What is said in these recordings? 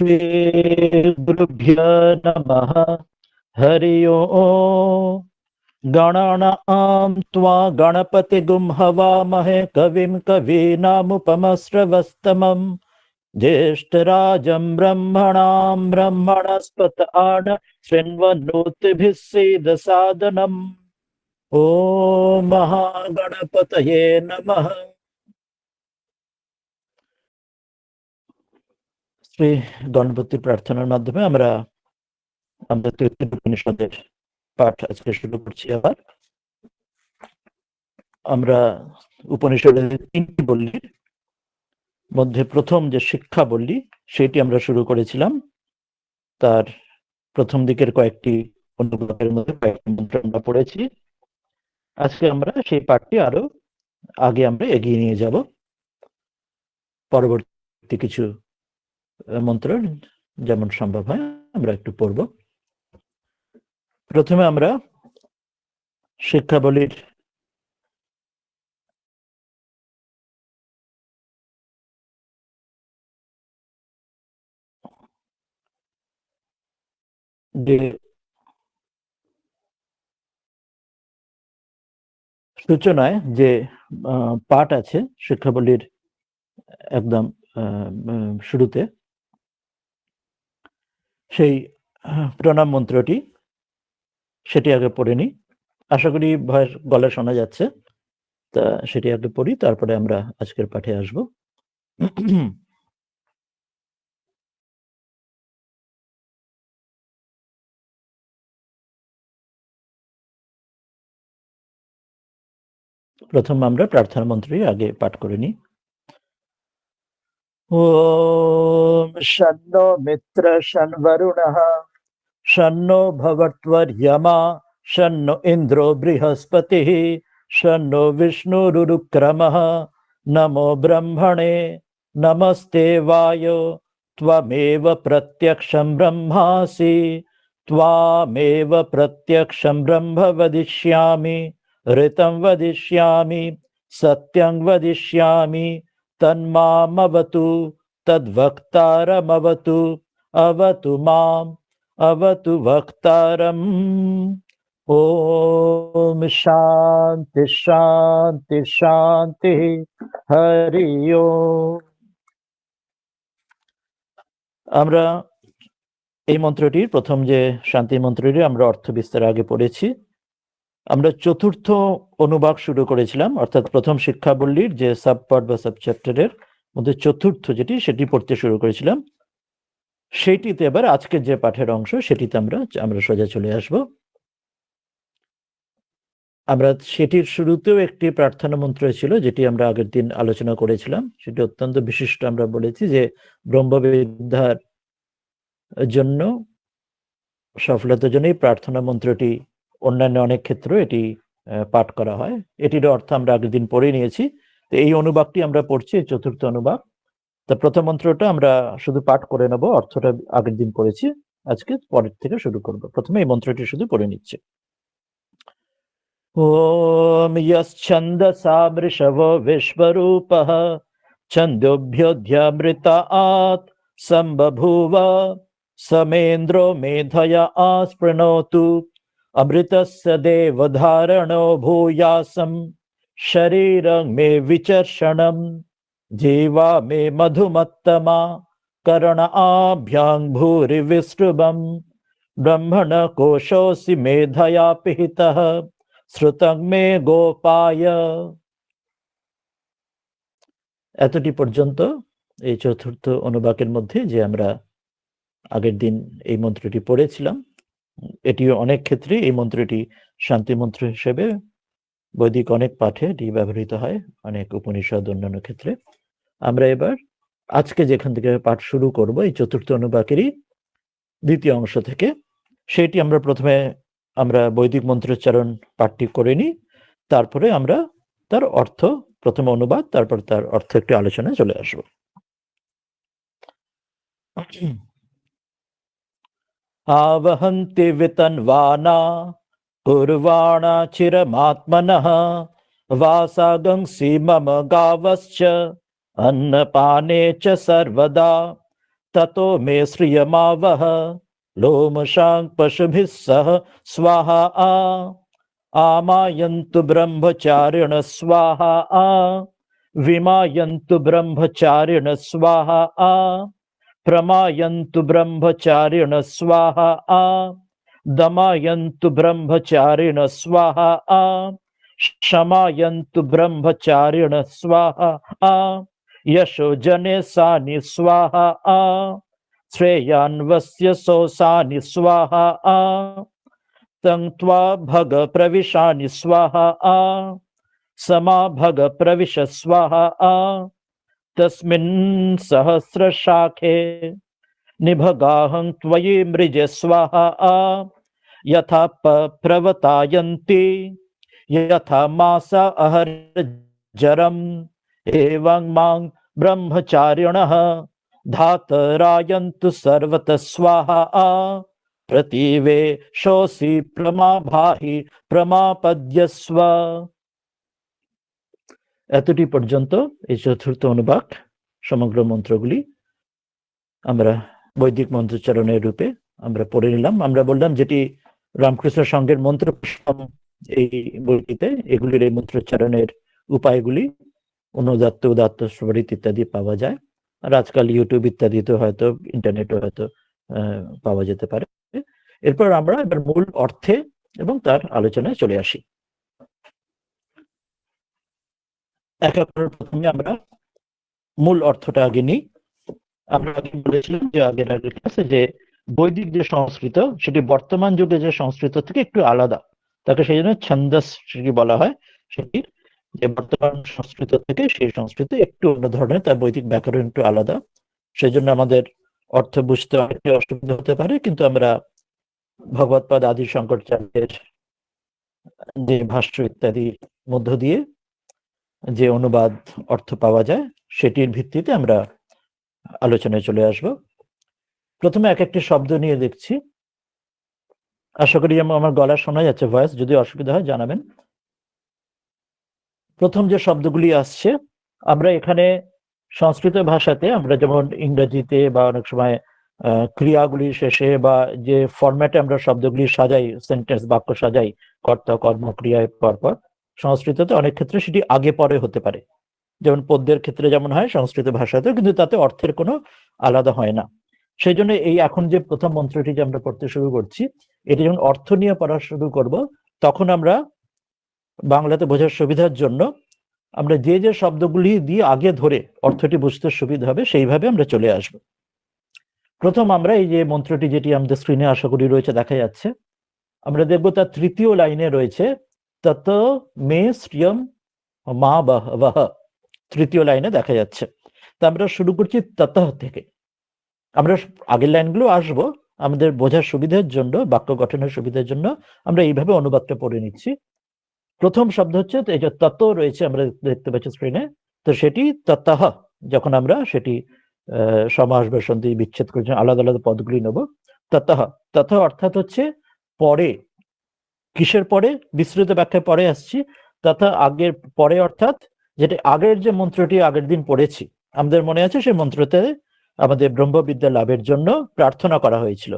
श्री गुरुभ्यो नमः। हरि ओम्। गणानां त्वा गणपतिगुं हवामहे कविं कवीनामुपमश्रवस्तमम् ज्येष्ठराजं ब्रह्मणां ब्रह्मणस्पत आन शृण्वन्नोतिभिः सीदसादनम्। ॐ महागणपतये नमः। শ্রী গণপতি প্রার্থনার মাধ্যমে আমরা তৈত্তিয় উপনিষদের পাঠ আজকে শুরু করছি। আবার আমরা উপনিষদের 3টি বল্লীর মধ্যে প্রথম যে শিক্ষা বল্লী সেটি আমরা শুরু করেছিলাম। তার প্রথম দিকের কয়েকটি অনুবাদের মধ্যে কয়েকটি মন্ত্র আমরা পড়েছি। আজকে আমরা সেই পাঠটি আরো আগে আমরা এগিয়ে নিয়ে যাব। পরবর্তী কিছু মন্ত্র যেমন সম্ভব হয় আমরা একটু পড়ব। প্রথমে আমরা শিক্ষাবলীর যে সূচনায় যে পাঠ আছে শিক্ষাবলীর একদম শুরুতে, সেই প্রণাম মন্ত্রটি সেটি আগে পড়ে নিই। আশা করি ভয়ের গলা শোনা যাচ্ছে, তা সেটি আগে পড়ি, তারপরে আমরা আজকের পাঠে আসব। প্রথম আমরা প্রার্থনা মন্ত্রী আগে পাঠ করে নিই। ওম শন্নো মিত্র শন্বরুণঃ শন্নো ভবত্বর্য়মা শন্নো ইন্দ্রো বৃহস্পতিঃ শন্নো বিষ্ণুরুক্রমঃ নমো ব্রহ্মণে নমস্তে বায়ো ত্বমেব প্রত্যক্ষং ব্রহ্মাসি ত্বমেব প্রত্যক্ষং ব্রহ্ম বদিষ্যামি ঋतं वदिष्यामि सत्यं वदिष्यामि तन्मामवतु तद्वक्तारमवतु अवतु माम् अवतु वक्तारम्। ओम शांति शांति शांति। हरि ओम। আমরা এই মন্ত্রটির প্রথম যে শান্তি মন্ত্রটি আমরা অর্থ বিস্তার আগে পড়েছি। আমরা চতুর্থ অনুবাদ শুরু করেছিলাম, অর্থাৎ প্রথম শিক্ষাবল্লীর যে সাবপার্ট বা সাবচ্যাপ্টারের মধ্যে চতুর্থ যেটি, সেটি পড়তে শুরু করেছিলাম। সেটিতে এবার আজকের যে পাঠের অংশ সেটিতে আমরা সোজা চলে আসব। আমরা সেটির শুরুতেও একটি প্রার্থনা মন্ত্র ছিল যেটি আমরা আগের দিন আলোচনা করেছিলাম। সেটি অত্যন্ত বিশিষ্ট। আমরা বলেছি যে ব্রহ্মবিদ্যার জন্য, সফলতার জন্য এই প্রার্থনা মন্ত্রটি অন্যান্য অনেক ক্ষেত্রে এটি পাঠ করা হয়। এটির অর্থ আমরা আগের দিন পড়ে নিয়েছি। তো এই অনুবাদটি আমরা পড়ছি, চতুর্থ অনুবাদ। তা প্রথম মন্ত্রটা আমরা শুধু পাঠ করে নেব, অর্থটা আগের দিন পড়েছি, আজকে পরের থেকে শুরু করব। প্রথমে এই মন্ত্রটি শুধু পড়ে নিচ্ছে। ওম যচ্ছন্দসা বৃষভো বিশ্বরূপঃ ছন্দোভ্যোऽধ্যামৃতাৎ সম্বভূব সমেন্দ্রো মেধয়া আস্পৃণোতু अमृतस्य देवधारणो भूयासं शरीरं मे विचर्षणं जीवा मे मधुमत्तमा कर्ण आभ्यां भूरि विसृबं ब्रह्मण कोशोऽसि मेधया पिहितः श्रुतं मे गोपाय। এতটি পর্যন্ত এই চতুর্থ অনুবাকের মধ্যে যে আমরা আগের দিন এই মন্ত্রটি পড়েছিলাম। এটিও অনেক ক্ষেত্রে এই মন্ত্রটি শান্তি মন্ত্র হিসেবে বৈদিক অনেক পাঠে এটি ব্যবহৃত হয়, অনেক উপনিষদ অন্যান্য ক্ষেত্রে। আমরা এবার আজকে যেখান থেকে পাঠ শুরু করব, এই চতুর্থ অনুবাকেরই দ্বিতীয় অংশ থেকে, সেটি আমরা প্রথমে বৈদিক মন্ত্রোচ্চারণ পাঠটি করে নিই, তারপরে আমরা তার অর্থ, প্রথম অনুবাদ, তারপর তার অর্থ একটু আলোচনায় চলে আসব। आवहन्ति वितन्वाना कुर्वाणा चिरमात्मनः वासागंसि मम गावश्च अन्नपाने च सर्वदा ततो मे श्रियमावह लोमशां पशुभिः सह स्वाहा आमायन्तु ब्रह्मचारिण स्वाहा विमायन्तु ब्रह्मचारिण स्वाहा प्रमायन्तु ब्रह्मचारिण स्वाहा दमायन्तु ब्रह्मचारिण स्वाहा शमायन्तु ब्रह्मचारिण स्वाहा यशो जने सानि स्वाहा श्रेयान्वस्य सोसानि स्वाहा तंत्वा भग प्रविशानि स्वाहा समा भग प्रविश स्वाहा तस्मिन् सहस्रशाखे निभगाहं त्वयि मृज स्वाहा यथा प्रवतायन्ति यथा मासा अहर्जरम् एवं मां ब्रह्मचारिणः धातरायन्तु सर्वतः स्वाहा प्रतिवे शोषि प्रमाभाहि प्रमापद्यस्व। এতটি পর্যন্ত এই চতুর্থ অনুবাক সমগ্র মন্ত্রগুলি আমরা বৈদিক মন্ত্রোচ্চারণের রূপে আমরা পড়ে নিলাম। আমরা বললাম যেটি রামকৃষ্ণ সংঘের মন্ত্র এই বইটিতে এগুলির এই মন্ত্রোচ্চারণের উপায়গুলি অনুদাত্ত উদাত্ত স্বরিত ইত্যাদি পাওয়া যায়। আর আজকাল ইউটিউব ইত্যাদিতে হয়তো ইন্টারনেটে হয়তো পাওয়া যেতে পারে। এরপর আমরা এবার মূল অর্থে এবং তার আলোচনায় চলে আসি। প্রথমে আমরা মূল অর্থটা আগে নিই। আমরা আগে বলেছিলাম যে আগের ক্লাসে যে বৈদিক যে সংস্কৃত সেটি বর্তমান যুগে যে সংস্কৃত থেকে একটু আলাদা, তাকে সেই জন্য ছন্দস সেটি বলা হয়। সেটির যে বর্তমান সংস্কৃত থেকে সেই সংস্কৃত একটু অন্য ধরনের, তার বৈদিক ব্যাকরণ একটু আলাদা। সেই জন্য আমাদের অর্থ বুঝতে অনেকটা অসুবিধা হতে পারে, কিন্তু আমরা ভগবৎপাদ আদি শঙ্করাচার্যের যে ভাষ্য ইত্যাদি মধ্য দিয়ে যে অনুবাদ অর্থ পাওয়া যায় সেটির ভিত্তিতে আমরা আলোচনায় চলে আসব। প্রথমে এক একটি শব্দ নিয়ে দেখছি। আশা করি আমার গলা শোনা যাচ্ছে, ভয়েস যদি অসুবিধা হয় জানাবেন। প্রথম যে শব্দগুলি আসছে, আমরা এখানে সংস্কৃত ভাষাতে আমরা যেমন ইংরেজিতে বা অনেক সময় ক্রিয়াগুলি শেষে বা যে ফরম্যাটে আমরা শব্দগুলি সাজাই, সেন্টেন্স বাক্য সাজাই কর্তা কর্ম ক্রিয়ায় পরপর, সংস্কৃততে অনেক ক্ষেত্রে সেটি আগে পরে হতে পারে। যেমন পদ্যের ক্ষেত্রে যেমন হয় সংস্কৃত ভাষাতেও, কিন্তু তাতে অর্থের কোনো আলাদা হয় না। সেই জন্য এই এখন যে প্রথম মন্ত্রটি যে আমরা পড়তে শুরু করছি, এটি যখন অর্থ নিয়ে পড়া শুরু করব, তখন আমরা বাংলাতে বোঝার সুবিধার জন্য আমরা যে যে শব্দগুলি দিয়ে আগে ধরে অর্থটি বুঝতে সুবিধা হবে সেইভাবে আমরা চলে আসব। প্রথম আমরা এই যে মন্ত্রটি যেটি আমাদের স্ক্রিনে আশা করি রয়েছে, দেখা যাচ্ছে, আমরা দেখব তার তৃতীয় লাইনে রয়েছে তত মে শ্রিয়ম মা বহ, তৃতীয় লাইনে দেখা যাচ্ছে। তা আমরা শুরু করছি তত থেকে। আমরা আগের লাইনগুলো আসবো, আমাদের বোঝার সুবিধার জন্য, বাক্য গঠনের সুবিধার জন্য আমরা এইভাবে অনুবাদটা পড়ে নিচ্ছি। প্রথম শব্দ হচ্ছে এই যে তত রয়েছে, আমরা দেখতে পাচ্ছি স্ক্রিনে, তো সেটি ততঃ। যখন আমরা সেটি সমাস বা সন্ধি বিচ্ছেদ করে আলাদা আলাদা পদগুলি নেব, ততঃ। ততঃ অর্থাৎ হচ্ছে পরে। কিসের পরে? বিস্তৃত ব্যাখ্যায় পরে আসছি। তথা আগের পরে, অর্থাৎ যেটা আগের যে মন্ত্রটি আগের দিন পড়েছি, আমাদের মনে আছে সেই মন্ত্রতে আমাদের ব্রহ্মবিদ্যা লাভের জন্য প্রার্থনা করা হয়েছিল।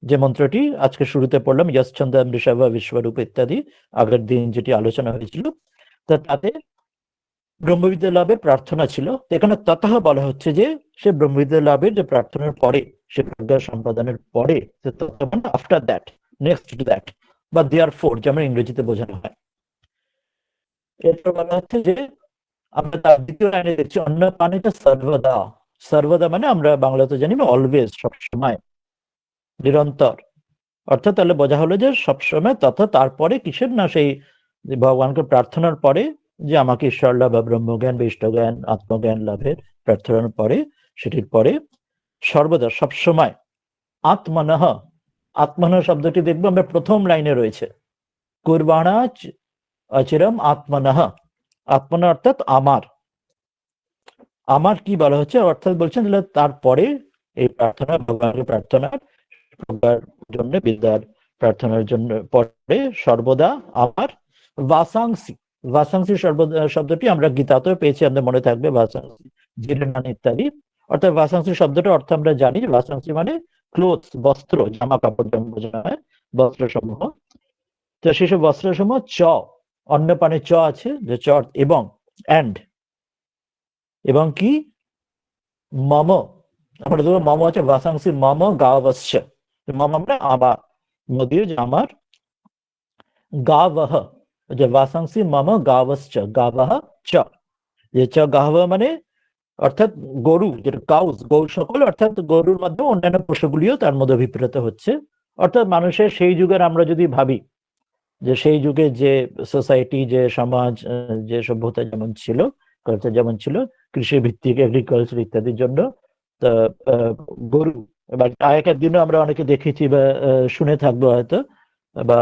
যে মন্ত্রটি আজকে শুরুতে পড়লাম, যশ্চন্দ ঋষভ বিশ্বরূপ ইত্যাদি, আগের দিন যেটি আলোচনা হয়েছিল, তাতে ব্রহ্মবিদ্যা লাভের প্রার্থনা ছিল। এখানে ততঃ বলা হচ্ছে যে সে ব্রহ্মবিদ্যা লাভের যে প্রার্থনার পরে, সে প্রজ্ঞা সম্পাদনের পরে, after that, next to that, বা দেয়ার ফোর যেমন ইংরেজিতে বোঝানো হয়। এরপর বলা হচ্ছে যে আমরা তার দ্বিতীয় লাইনে দেখছি অন্য পানিটা সর্বদা। সর্বদা মানে আমরা বাংলাতে জানি অলওয়েজ, সবসময়, নিরন্তর। অর্থাৎ তাহলে বোঝা হলো যে সবসময় তথা তারপরে কিসের না, সেই ভগবানকে প্রার্থনার পরে, যে আমাকে ঈশ্বর লাভ বা ব্রহ্মজ্ঞান বা ইষ্টজ্ঞান আত্মজ্ঞান লাভের প্রার্থনার পরে, সেটির পরে সর্বদা সবসময় আত্মনঃ। আত্মনঃ শব্দটি দেখবো আমরা প্রথম লাইনে রয়েছে, কুর্বাণা অচিরম আত্মনঃ। আত্মনঃ অর্থাৎ আমার। আমার কি বলা হচ্ছে, অর্থাৎ বলছেন তারপরে এই প্রার্থনা, ভগবানের প্রার্থনার জন্য, বিদ্যার প্রার্থনার জন্য পরে সর্বদা আমার বাসাংসি। বাসাংসি শব্দটি আমরা গীতাতেও পেয়েছি, আমাদের মনে থাকবে, বাসাংসি জিরেনান ইত্যাদি। অর্থাৎ ভাসাংসি শব্দটার অর্থ আমরা জানি, ভাসাংসি মানে ক্লোথ, বস্ত্র, জামা কাপড় যেমন বোঝানো হয়, বস্ত্র সমূহ। তো সেসব বস্ত্র সমূহ অন্নপানে আছে, যে এবং এবং কি মম, আমরা দেখবো মম আছে ভাসাংসি মম গাবস্য, মম মানে আমার, নদীর যে আমার, গাবহ, যে ভাসাংসি মম গাবশ্চ, গাবহ চ, যে চ গাহব মানে অর্থাৎ গরু, যেটা কাউস, গরু সকল, অর্থাৎ গরুর মধ্যে অন্যান্য পশুগুলিও তার মধ্যে অভিপ্রেত হচ্ছে। অর্থাৎ মানুষের সেই যুগের আমরা যদি ভাবি যে সেই যুগে যে সোসাইটি, যে সমাজ, যে সভ্যতা যেমন ছিল, কালচার যেমন ছিল, কৃষি ভিত্তিক, এগ্রিকালচার ইত্যাদির জন্য, তা গরু, এবার আগেকার দিনে আমরা অনেকে দেখেছি বা শুনে থাকবো হয়তো, বা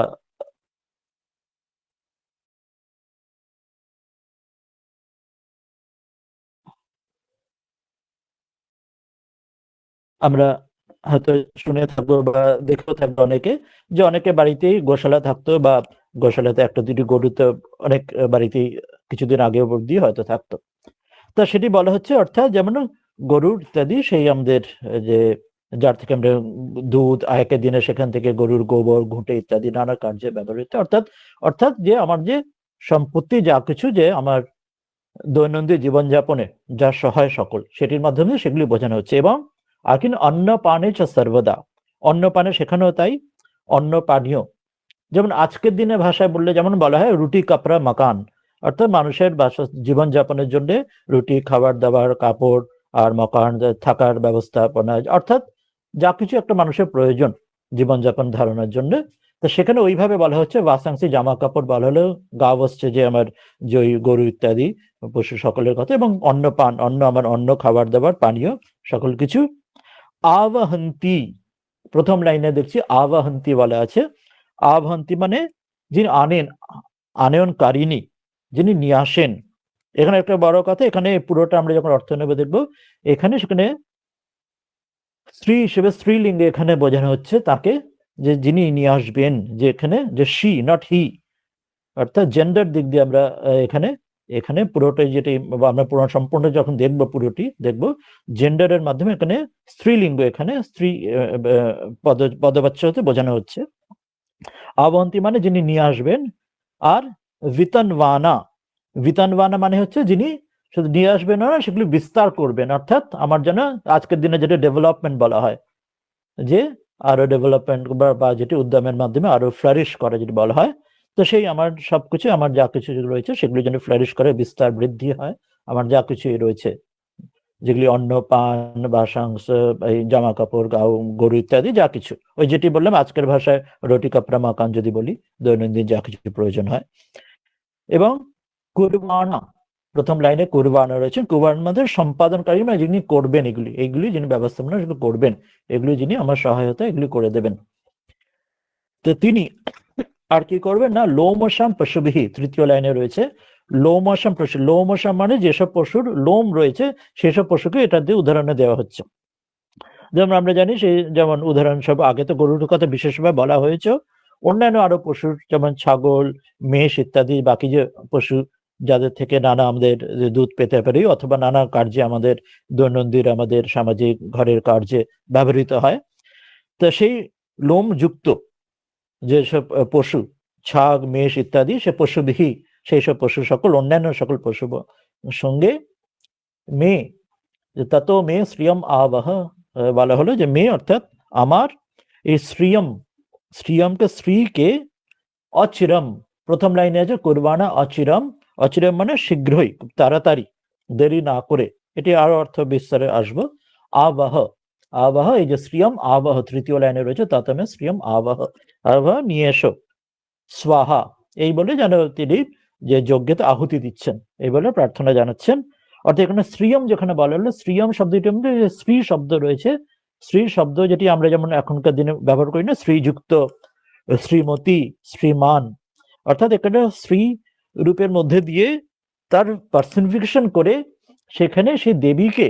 আমরা হয়তো শুনে থাকবো বা দেখেও থাকবো অনেকে, যে অনেকে বাড়িতেই গোশালা থাকতো, বা গোশালাতে একটা দুটি গরু তো অনেক বাড়িতেই কিছুদিন আগে অবধি হয়তো থাকতো। তা সেটি বলা হচ্ছে, অর্থাৎ যেমন গরুর ইত্যাদি, সেই আমাদের যে যার থেকে আমরা দুধ, আগেকার দিনে সেখান থেকে গরুর গোবর, ঘুঁটে ইত্যাদি নানা কার্যে ব্যবহৃত, অর্থাৎ অর্থাৎ যে আমার যে সম্পত্তি, যা কিছু যে আমার দৈনন্দিন জীবনযাপনে যা সহায় সকল, সেটির মাধ্যমে সেগুলি বোঝানো হচ্ছে। এবং আর কিন্তু অন্ন পানে চ সর্বদা, অন্ন পানে সেখানেও তাই, অন্ন পানীয়, যেমন আজকের দিনে ভাষায় বললে যেমন বলা হয় রুটি কাপড়া মাকান, অর্থাৎ মানুষের জীবনযাপনের জন্য রুটি, খাবার দাবার, কাপড়, আর মকান, থাকার ব্যবস্থাপনা, অর্থাৎ যা কিছু একটা মানুষের প্রয়োজন জীবনযাপন ধারণার জন্য। তো সেখানে ওইভাবে বলা হচ্ছে বাসাংসি, জামা কাপড় বলা হলো, গা বসছে যে আমার যে ওই গরু ইত্যাদি পশু সকলের কথা, এবং অন্ন পান, অন্ন আমার অন্ন, খাবার দাবার, পানীয় সকল কিছু। আবহন্তি, প্রথম লাইনে দেখছি আবহন্তি বলা আছে। আবহন্তি মানে যিনি আনেন, আনয়নকারিণী, যিনি নিয়ে আসেন। এখানে একটা বড় কথা, এখানে পুরোটা আমরা যখন অর্থ নেবে দেখবো, এখানে সেখানে স্ত্রী হিসেবে, স্ত্রীলিঙ্গে এখানে বোঝানো হচ্ছে তাকে, যে যিনি নিয়ে আসবেন, যে এখানে যে শি, নট হি, অর্থাৎ জেন্ডার দিক দিয়ে আমরা এখানে এখানে পুরোটাই, যেটি আমরা পুরো সম্পূর্ণ যখন দেখবো, পুরোটি দেখবো জেন্ডারের মাধ্যমে, এখানে স্ত্রীলিঙ্গ, এখানে স্ত্রী পদবাচ্য হতে বোঝানো হচ্ছে। আবন্তি মানে যিনি নিয়ে আসবেন। আর বিতনওয়ানা, বিতনওয়ানা মানে হচ্ছে যিনি শুধু নিয়ে আসবেন না, সেগুলি বিস্তার করবেন, অর্থাৎ আমার যেন আজকের দিনে যেটা ডেভেলপমেন্ট বলা হয়, যে আরো ডেভেলপমেন্ট বা যেটি উদ্যমের মাধ্যমে আরো ফ্লারিশ করে যেটি বলা হয়। তো সেই আমার সবকিছু, আমার যা কিছু রয়েছে সেগুলি যেন ফ্লারিশ করে, বিস্তার বৃদ্ধি হয়, আমার যা কিছুই রয়েছে, যেগুলি অন্ন পান, বাসাংশ, এই জামা কাপড়, গরু ইত্যাদি যা কিছু, ওই যেটি বললাম আজকের ভাষায় রুটি কাপড়া মাকান যদি বলি, দৈনন্দিন যা কিছু প্রয়োজন হয়। এবং কুরবানা, প্রথম লাইনে কুরবানা রয়েছেন, কুরবান মানে সম্পাদনকারী, মানে যিনি করবেন এগুলি, এইগুলি যিনি ব্যবস্থাপনা করবেন, এগুলি যিনি আমার সহায়তা এগুলি করে দেবেন। তো তিনি আর কি করবেন না, লোমশাম পশুবিহি, তৃতীয় লাইনে রয়েছে লোমশাম পশু। লোমশাম মানে যেসব পশুর লোম রয়েছে, সেসব পশুকে এটা দিয়ে উদাহরণে দেওয়া হচ্ছে। যেমন আমরা জানি, সেই যেমন উদাহরণ সব, আগে তো গরুর কথা বিশেষভাবে বলা হয়েছে, অন্যান্য আরো পশুর যেমন ছাগল, মেষ ইত্যাদি, বাকি যে পশু যাদের থেকে নানা আমাদের দুধ পেতে পারি, অথবা নানা কার্যে আমাদের দৈনন্দিন আমাদের সামাজিক ঘরের কার্যে ব্যবহৃত হয়, তো সেই লোম যুক্ত যেসব পশু, ছাগ, মেষ ইত্যাদি, সে পশুবিহী, সেই সব পশু সকল, অন্যান্য সকল পশু সঙ্গে মেয়ে, তত মেয়ে শ্রিয়ম আবহ, বলা হলো যে মেয়ে, অর্থাৎ আমার এই শ্রিয়ম, শ্রিয়মকে, স্ত্রীকে, অচিরম, প্রথম লাইনে আছে কুরবানা অচিরম, অচিরম মানে শীঘ্রই, খুব তাড়াতাড়ি, দেরি না করে, এটি আরো অর্থ বিস্তারে আসবো। আবহ, আবহ, এই যে শ্রিয়ম আবহ, তৃতীয় লাইনে রয়েছে, ততমে শ্রিয়ম আবহ, আবহ নিয়ে এসো, স্বাহা, এই বলে যেন তিনি যে যজ্ঞতে আহুতি দিচ্ছেন, এই বলে প্রার্থনা জানাচ্ছেন। অর্থাৎ এখানে শ্রিয়ম যেখানে বলা হলো, শ্রিয়ম শব্দটির মধ্যে স্ত্রী শব্দ রয়েছে, স্ত্রী শব্দ যেটি আমরা যেমন এখনকার দিনে ব্যবহার করি না, শ্রীযুক্ত, শ্রীমতী, শ্রীমান, অর্থাৎ এখানে স্ত্রী রূপের মধ্যে দিয়ে তার পার্সনিফিকেশন করে, সেখানে সেই দেবীকে,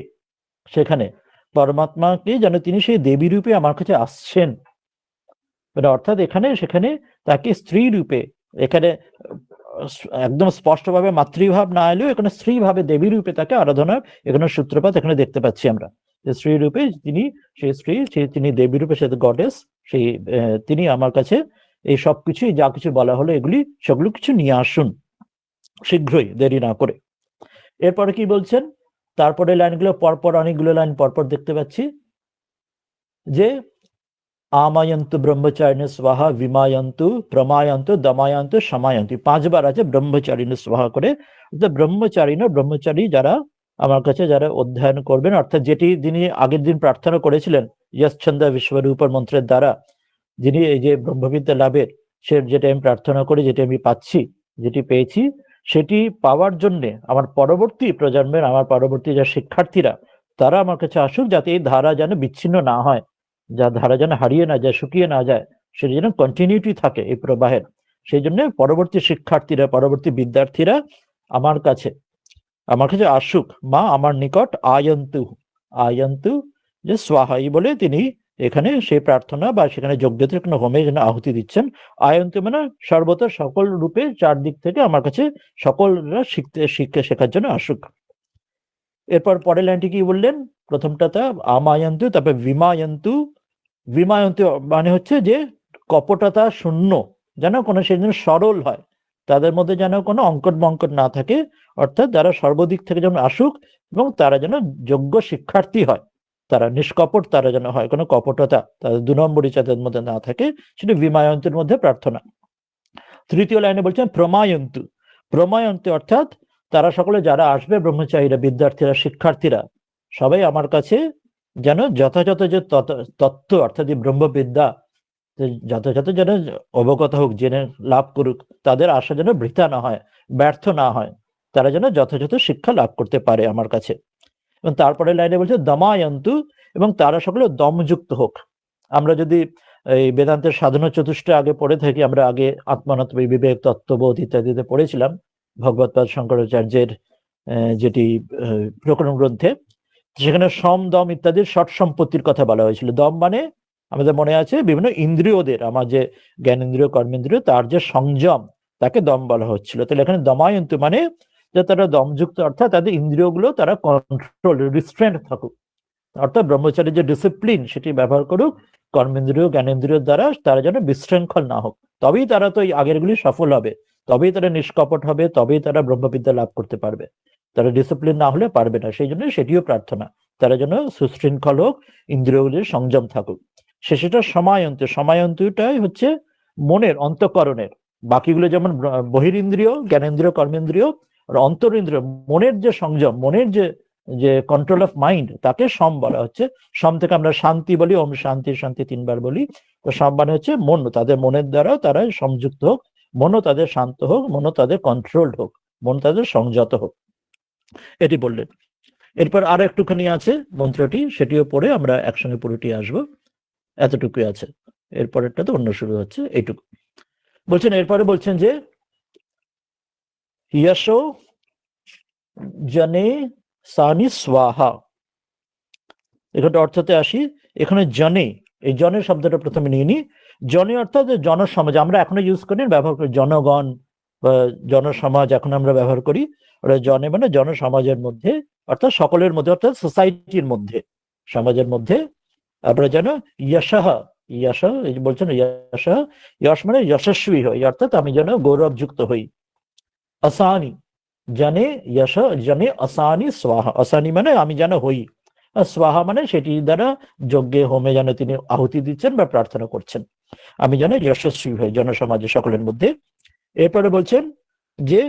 সেখানে পরমাত্মাকে যেন তিনি সেই দেবী রূপে আমার কাছে আসছেন, অর্থাৎ এখানে সেখানে তাকে স্ত্রী রূপে, এখানে একদম স্পষ্টভাবে মাতৃভাব না এলেও এখানে স্ত্রী ভাবে, দেবী রূপে তাকে আরাধনার এখানে সূত্রপাত এখানে দেখতে পাচ্ছি আমরা। স্ত্রী রূপে তিনি, সেই স্ত্রী তিনি দেবী রূপে, সে গডেস, সেই তিনি আমার কাছে এই সবকিছু, যা কিছু বলা হলো এগুলি সেগুলো কিছু নিয়ে আসুন শীঘ্রই, দেরি না করে। এরপরে কি বলছেন, তারপরে লাইনগুলো পরপর, অনেকগুলো লাইন পরপর দেখতে পাচ্ছি যে আমায়ন্তু ব্রহ্মচারিণী স্বাহা, বিমায়ন্তু, প্রমায়ন্তু, দমায়ন্তু, সমায়ন্তু, 5 বার আছে ব্রহ্মচারিণী স্বাহা করে। ব্রহ্মচারী যারা আমার কাছে যারা অধ্যয়ন করবেন, অর্থাৎ যেটি যিনি আগের দিন প্রার্থনা করেছিলেন যশ্চন্দ্র বিশ্বরূপর মন্ত্রের দ্বারা, যিনি এই যে ব্রহ্মবিদ্যা লাভের, সে যেটা আমি প্রার্থনা করি, যেটি আমি পাচ্ছি, যেটি পেয়েছি, সেটি পাওয়ার জন্য আমার পরবর্তী প্রজন্মের, আমার পরবর্তী যা শিক্ষার্থীরা, তারা আমার কাছে আসুক, যাতে এই ধারা যেন বিচ্ছিন্ন না হয়, যা ধারা যেন হারিয়ে না যায়, শুকিয়ে না যায়, সেটা যেন কন্টিনিউটি থাকে এই প্রবাহের। সেই জন্য পরবর্তী শিক্ষার্থীরা, পরবর্তী বিদ্যার্থীরা আমার কাছে আসুক। মা আমার নিকট আয়ন্তু, আয়ন্তু যে স্বাহাই বলে তিনি এখানে সেই প্রার্থনা বা সেখানে যজ্ঞের কোনো হোমে যেন আহুতি দিচ্ছেন। আয়ন্তু মানে সর্বদা সকল রূপে চারদিক থেকে আমার কাছে সকলরা শেখার জন্য আসুক। এরপর পরের লাইনটি কি বললেন, প্রথমটাতে আমায়ন্তু, তারপরে বিমায়ন্তু। বিমায়ন্তু মানে হচ্ছে যে কপটতা শূন্য, যেন কোনো সে যেন সরল হয়, তাদের মধ্যে যেন কোনো অঙ্কট বঙ্কট না থাকে, অর্থাৎ যারা সর্বদিক থেকে যেন আসুক এবং তারা যেন যোগ্য শিক্ষার্থী হয়, তারা নিষ্কপট, তারা যেন হয়, কোনো কপটতা তাদের 2 নম্বরই তাদের মধ্যে না থাকে, সেটা বিমায়ন্তুর মধ্যে প্রার্থনা। তৃতীয় লাইনে বলছেন প্রমায়ন্তু। প্রমায়ন্তু অর্থাৎ তারা সকলে যারা আসবে, ব্রহ্মচারীরা, বিদ্যার্থীরা, শিক্ষার্থীরা, সবাই আমার কাছে যেন যথাযথ যে তত্ত্ব, অর্থাৎ ব্রহ্মবিদ্যা যথাযথ যেন অবগত হোক, জেনে লাভ করুক, তাদের আশা যেন বৃথা না হয়, ব্যর্থ না হয়, তারা যেন যথাযথ শিক্ষা লাভ করতে পারে আমার কাছে। এবং তারপরে লাইনে বলছে দমায়ন্তু, এবং তারা সকলে দমযুক্ত হোক। আমরা যদি এই বেদান্তের সাধনা চতুষ্টে আগে পড়ে থাকি, আমরা আগে আত্মানত্ম, বিবেক, তত্ত্ববোধ ইত্যাদিতে পড়েছিলাম ভগবৎপাদ শঙ্করাচার্যের যেটি প্রকরণ গ্রন্থে, সেখানে সম, দম ইত্যাদির ষট সম্পত্তির কথা বলা হয়েছিল। দম মানে আমাদের মনে আছে বিভিন্ন ইন্দ্রিয়দের, আমার যে জ্ঞানেন্দ্রিয়, কর্মেন্দ্রিয়, তার যে সংযম, তাকে দম বলা হচ্ছিল। তাহলে এখানে দমায়ন্তু মানে যে তারা দমযুক্ত, অর্থাৎ তাদের ইন্দ্রিয়গুলো তারা কন্ট্রোল, রিস্ট্রেন্ট থাকুক, অর্থাৎ ব্রহ্মচারীর যে ডিসিপ্লিন সেটি ব্যবহার করুক, কর্মেন্দ্রিয়, জ্ঞানেন্দ্রিয় দ্বারা তারা যেন বিশৃঙ্খল না হোক, তবেই তারা তো এই আগেরগুলি সফল হবে, তবেই তারা নিষ্কপট হবে, তবেই তারা ব্রহ্মবিদ্যা লাভ করতে পারবে। তারা ডিসিপ্লিন না হলে পারবে না। সেই জন্য সেটিও প্রার্থনা, তারা যেন সুশৃঙ্খল হোক, ইন্দ্রিয়গুলির সংযম থাকুক। সেটা সমায়ন্ত, সমায়ন্তটাই হচ্ছে মনের, অন্তঃকরণের। বাকিগুলো যেমন বহিরিন্দ্রিয়, জ্ঞানেন্দ্রিয়, কর্মেন্দ্রিয়, আর অন্তরিন্দ্রিয় মনের যে সংযম, মনের যে কন্ট্রোল অফ মাইন্ড, তাকে সম বলা হচ্ছে। সম থেকে আমরা শান্তি বলি, ওম শান্তি শান্তি 3 বার বলি। তো সম মানে হচ্ছে মন, তাদের মনের দ্বারা তারা সংযুক্ত হোক, মনও তাদের শান্ত হোক, মনও তাদের কন্ট্রোলড হোক, মন তাদের সংযত হোক, এটি বললেন। এরপর আরো একটুখানি আছে মন্ত্রটি, সেটিও পড়ে আমরা একসঙ্গে পুরোটি আসবো। এতটুকুই আছে, এরপরেরটা তো অন্য শুরু হচ্ছে, এইটুকু বলছেন। এরপরে বলছেন যে ইয়াশো জনে সানি স্বাহা। এখানে অর্থতে আসি। এখানে জনে, এই জনের শব্দটা প্রথমে নিয়ে নি। জনে অর্থাৎ জনসমাজ, আমরা এখনো ইউজ করি, ব্যবহার করি জনগণ বা জনসমাজ, এখন আমরা ব্যবহার করি। ওরা জনে মানে জনসমাজের মধ্যে, অর্থাৎ সকলের মধ্যে, অর্থাৎ সোসাইটির মধ্যে, সমাজের মধ্যে আমরা যেন ইয়াশাহ, ইয়াশ এই যে বলছেন ইয়াশাহ, যশ মানে যশস্বী হই, অর্থাৎ আমি যেন গৌরবযুক্ত হই। আসানি জানে, যশ জানে আসানি স্বাহা, আসানি মানে আমি যেন হই, আর স্বাহা মানে সেটি দ্বারা যজ্ঞে, হোমে যেন তিনি আহুতি দিচ্ছেন বা প্রার্থনা করছেন, আমি যেন যশস্বী হই জনসমাজে, সকলের মধ্যে। এরপরে বলছেন যে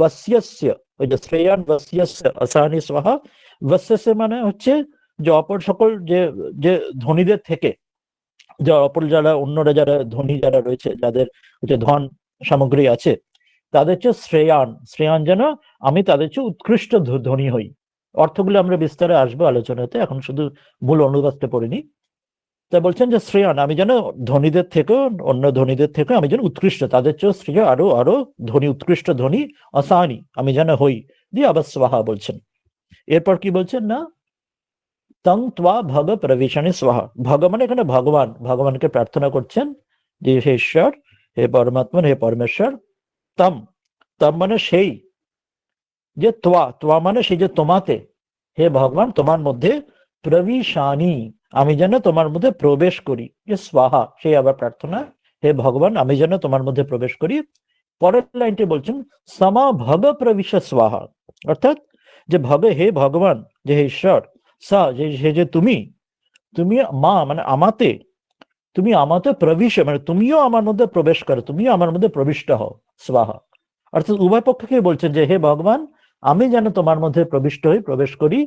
বস্যস্য, ওই যে শ্রেয়ান বস্যস্য আসানি স্বাহা। বস্যস্য মানে হচ্ছে যে অপর সকল যে ধনীদের থেকে, যে অপর যারা, অন্যরা যারা ধনী যারা রয়েছে, যাদের হচ্ছে ধন সামগ্রী আছে, তাদের চেয়ে শ্রেয়ান, শ্রেয়ান যেন আমি তাদের চেয়ে উৎকৃষ্ট ধনী হই। অর্থগুলো আমরা বিস্তারে আসবো আলোচনাতে, এখন শুধু মূল অনুবাদটা পড়িনি। তা বলছেন যে শ্রেয়ান, আমি যেন ধনীদের থেকেও, অন্য ধনীদের থেকে আমি যেন উৎকৃষ্ট, তাদের চেয়েও শ্রেয়, আরো আরো ধনী, উৎকৃষ্ট ধনী, আসানি আমি যেন হই, দিয়ে আবার স্বাহা বলছেন। এরপর কি বলছেন না, তং ত্বা ভগ প্রবেশানি স্বাহা। ভগ মানে এখানে ভগবান, ভগবানকে প্রার্থনা করছেন যে হে ঈশ্বর, হে পরমাত্মা, হে পরমেশ্বর। তম, তম মানে সেই, যে ত্বা, ত্বা মানে সেই যে তোমাতে, হে ভগবান তোমার মধ্যে, প্রবিশানি, আমি যেন তোমার মধ্যে প্রবেশ করি। যে স্বাহা, সেই আবার প্রার্থনা, হে ভগবান আমি যেন তোমার মধ্যে প্রবেশ করি। পরের লাইনটি বলছেন সমা ভগ প্রবিশ স্বাহা, অর্থাৎ যে হে ভগবান, যে হে ঈশ্বর, সা যে তুমি, তুমি মা মানে আমাতে, তুমি আমাতে প্রবিশ মানে তুমিও আমার মধ্যে প্রবেশ করো, তুমিও আমার মধ্যে প্রবিষ্ট হও, স্বাহা। অর্থাৎ উভয় পক্ষকে বলছেন যে হে ভগবান আমি যেন তোমার মধ্যে প্রবিষ্ট হই, প্রবেশ করি,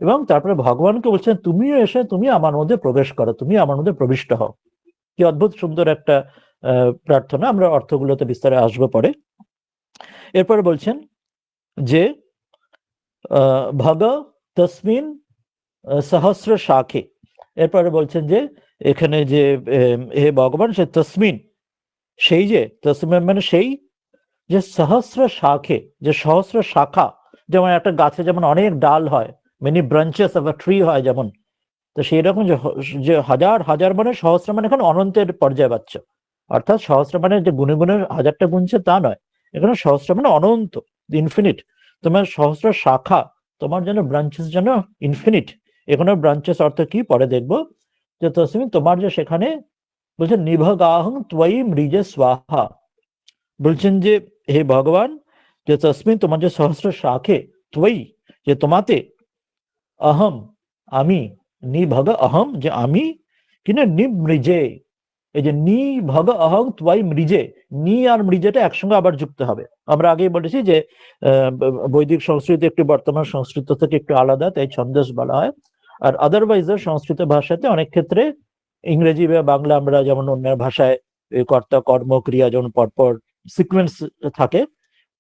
এবং তারপরে ভগবানকে বলছেন তুমিও এসে তুমি আমার মধ্যে প্রবেশ করো, তুমি আমার মধ্যে প্রবিষ্ট হও। কি অদ্ভুত সুন্দর একটা প্রার্থনা, আমরা অর্থগুলোতে বিস্তারে আসবো পরে। এরপরে বলছেন যে ভগ তসমিন সহস্র শাখে, এরপরে বলছেন যে এখানে যে হে ভগবান সে তসমিন, সেই যে তসমিন মানে সেই যে সহস্র শাখে, যে সহস্র শাখা, যেমন একটা গাছে যেমন অনেক ডাল হয়, many branches of a tree হয় যেমন, তো সেই রকম যে হাজার হাজার মানে সহস্র মানে এখন অনন্তের পর্যায়ে পাচ্ছ, অর্থাৎ সহস্র মানে যে গুনে গুনে হাজারটা গুনছে তা নয়, এখানে সহস্র মানে অনন্ত, ইনফিনিট। তোমার সহস্র শাখা, তোমার যেন ব্রাঞ্চেস যেন ইনফিনিট। এখানে ব্রাঞ্চেস অর্থ কি পরে দেখবো। যে তসমিন তোমার যে সেখানে বলছে নিভগাহং ত্বয়ি মৃজে স্বাহা, বলছেন যে হে ভগবান যে তসমিন তোমার যে সহস্র শাখে, ত্বয়ি যে তোমাতে, অহম আমি, নিভগ অহম যে আমি, কিনা নিমৃজে, এই যে নি ভগ অহং ত্বয়ি মৃজে, নি আর মৃজেটা একসঙ্গে আবার যুক্ত হবে। আমরা আগেই বলেছি যে বৈদিক সংস্কৃত একটু বর্তমান সংস্কৃত থেকে একটু আলাদা, তাই ছন্দেশ বলা হয়। আর আদারওয়াইজ সংস্কৃত ভাষাতে অনেক ক্ষেত্রে ইংরেজি বা বাংলা আমরা যেমন অন্য ভাষায় কর্তা কর্ম ক্রিয়া যেমন পরপর সিকোয়েন্স থাকে,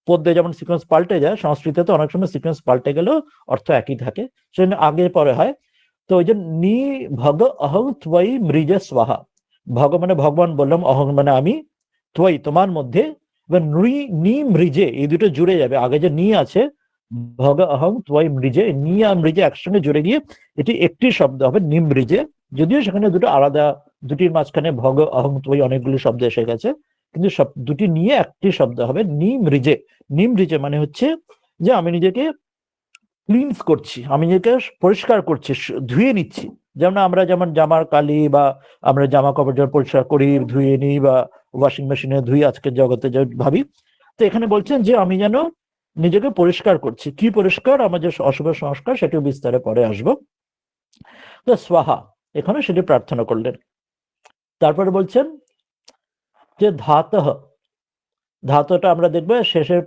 পদ্যে যেমন সিকোয়েন্স পাল্টে যায়, সংস্কৃতে অনেক সময় সিকোয়েন্স পাল্টে গেলেও অর্থ একই থাকে, সেজন্য আগে পরে হয়। তো ওই যে নি ভগ অহং ত্বয়ি মৃজে স্বাহা, ভগ মানে ভগবান বললাম, অহং মানে আমি, ত্বয়ি তোমার মধ্যে, এবার নি মৃজে এই দুটো জুড়ে যাবে, আগে যে নি আছে ভগ অহং ত্বয়ি মৃজে, নি আর মৃজে একসঙ্গে জুড়ে গিয়ে এটি একটি শব্দ হবে নিমৃজে। যদিও সেখানে দুটো আলাদা, দুটির মাঝখানে ভগ অহং ত্বয়ি অনেকগুলো শব্দ এসে গেছে, কিন্তু সব দুটি নিয়ে একটি শব্দ হবে নিমৃজে। নিমৃজে মানে হচ্ছে যে আমি নিজেকে ক্লিনস করছি, আমি নিজেকে পরিষ্কার করছি, ধুয়ে নিচ্ছি। যেমন আমরা যেমন জামার কালি বা আমরা জামা কাপড় যখন পরিষ্কার করি, ধুয়ে নিই বা ওয়াশিং মেশিনে ধুই আজকের জগতে যে ভাবি, তো এখানে বলছেন যে আমি যেন নিজেকে পরিষ্কার করছি। কি পরিষ্কার? আমার যে অশুভ সংস্কার, সেটিও বিস্তারে পরে আসবো। তো স্বাহা এখানে সেটি প্রার্থনা করলেন। তারপরে বলছেন যে ধাতঃ, ধাতুটা আমরা দেখবো শেষের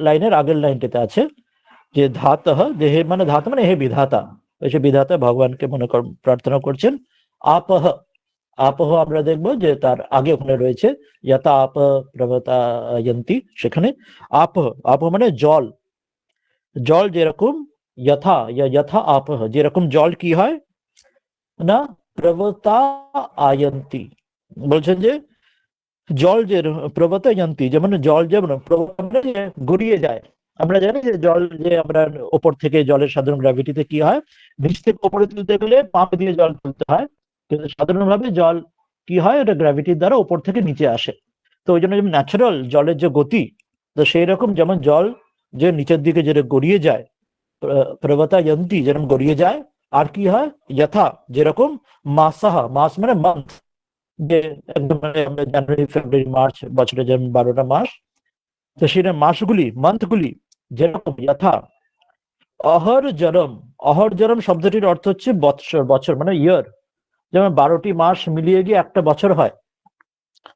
লাইনের আগের লাইনটিতে আছে যে ধাতঃ, দেহে মানে ধাতু মানে হে বিধাতা, সে বিধাতা ভগবানকে মনে প্রার্থনা করছেন। আপহ, আপহ আমরা দেখবো যে তার আগে ওখানে রয়েছে যথা আপ প্রবতায়ন্তি, সেখানে আপহ, আপহ মানে জল, জল যেরকম যথা যথা আপহ, যেরকম জল কি হয় না প্রবতা আয়ন্তি, বলছেন যে জল যে প্রবতায়ন্তি, যেমন জল যেমন গড়িয়ে যায়। আমরা জানি যে জল যে আমরা ওপর থেকে জলের সাধারণ গ্র্যাভিটিতে কি হয়, নিচ থেকে উপরে তুলতে গেলে পাম্প দিয়ে জল তুলতে হয়, কিন্তু সাধারণভাবে জল কি হয়, এটা গ্র্যাভিটির দ্বারা উপর থেকে নিচে আসে। তো ওই জন্য যেমন ন্যাচারাল জলের যে গতি, তো সেই রকম যেমন জল যে নিচের দিকে যেটা গড়িয়ে যায়, প্রবতায়ন্তি যেরকম গড়িয়ে যায়, আর কি হয় যথা যেরকম মাসাহা, মাস মানে মান্থ, যে একদম আমরা জানুয়ারি ফেব্রুয়ারি মার্চ বছরে যেমন 12টা মাস, তো সেটা মাসগুলি মান্থগুলি যেরকম যথা অহর জরম, অহর জরম শব্দটির অর্থ হচ্ছে বৎসর, বছর মানে ইয়ার, যেমন 12টি মাস মিলিয়ে গিয়ে একটা বছর হয়।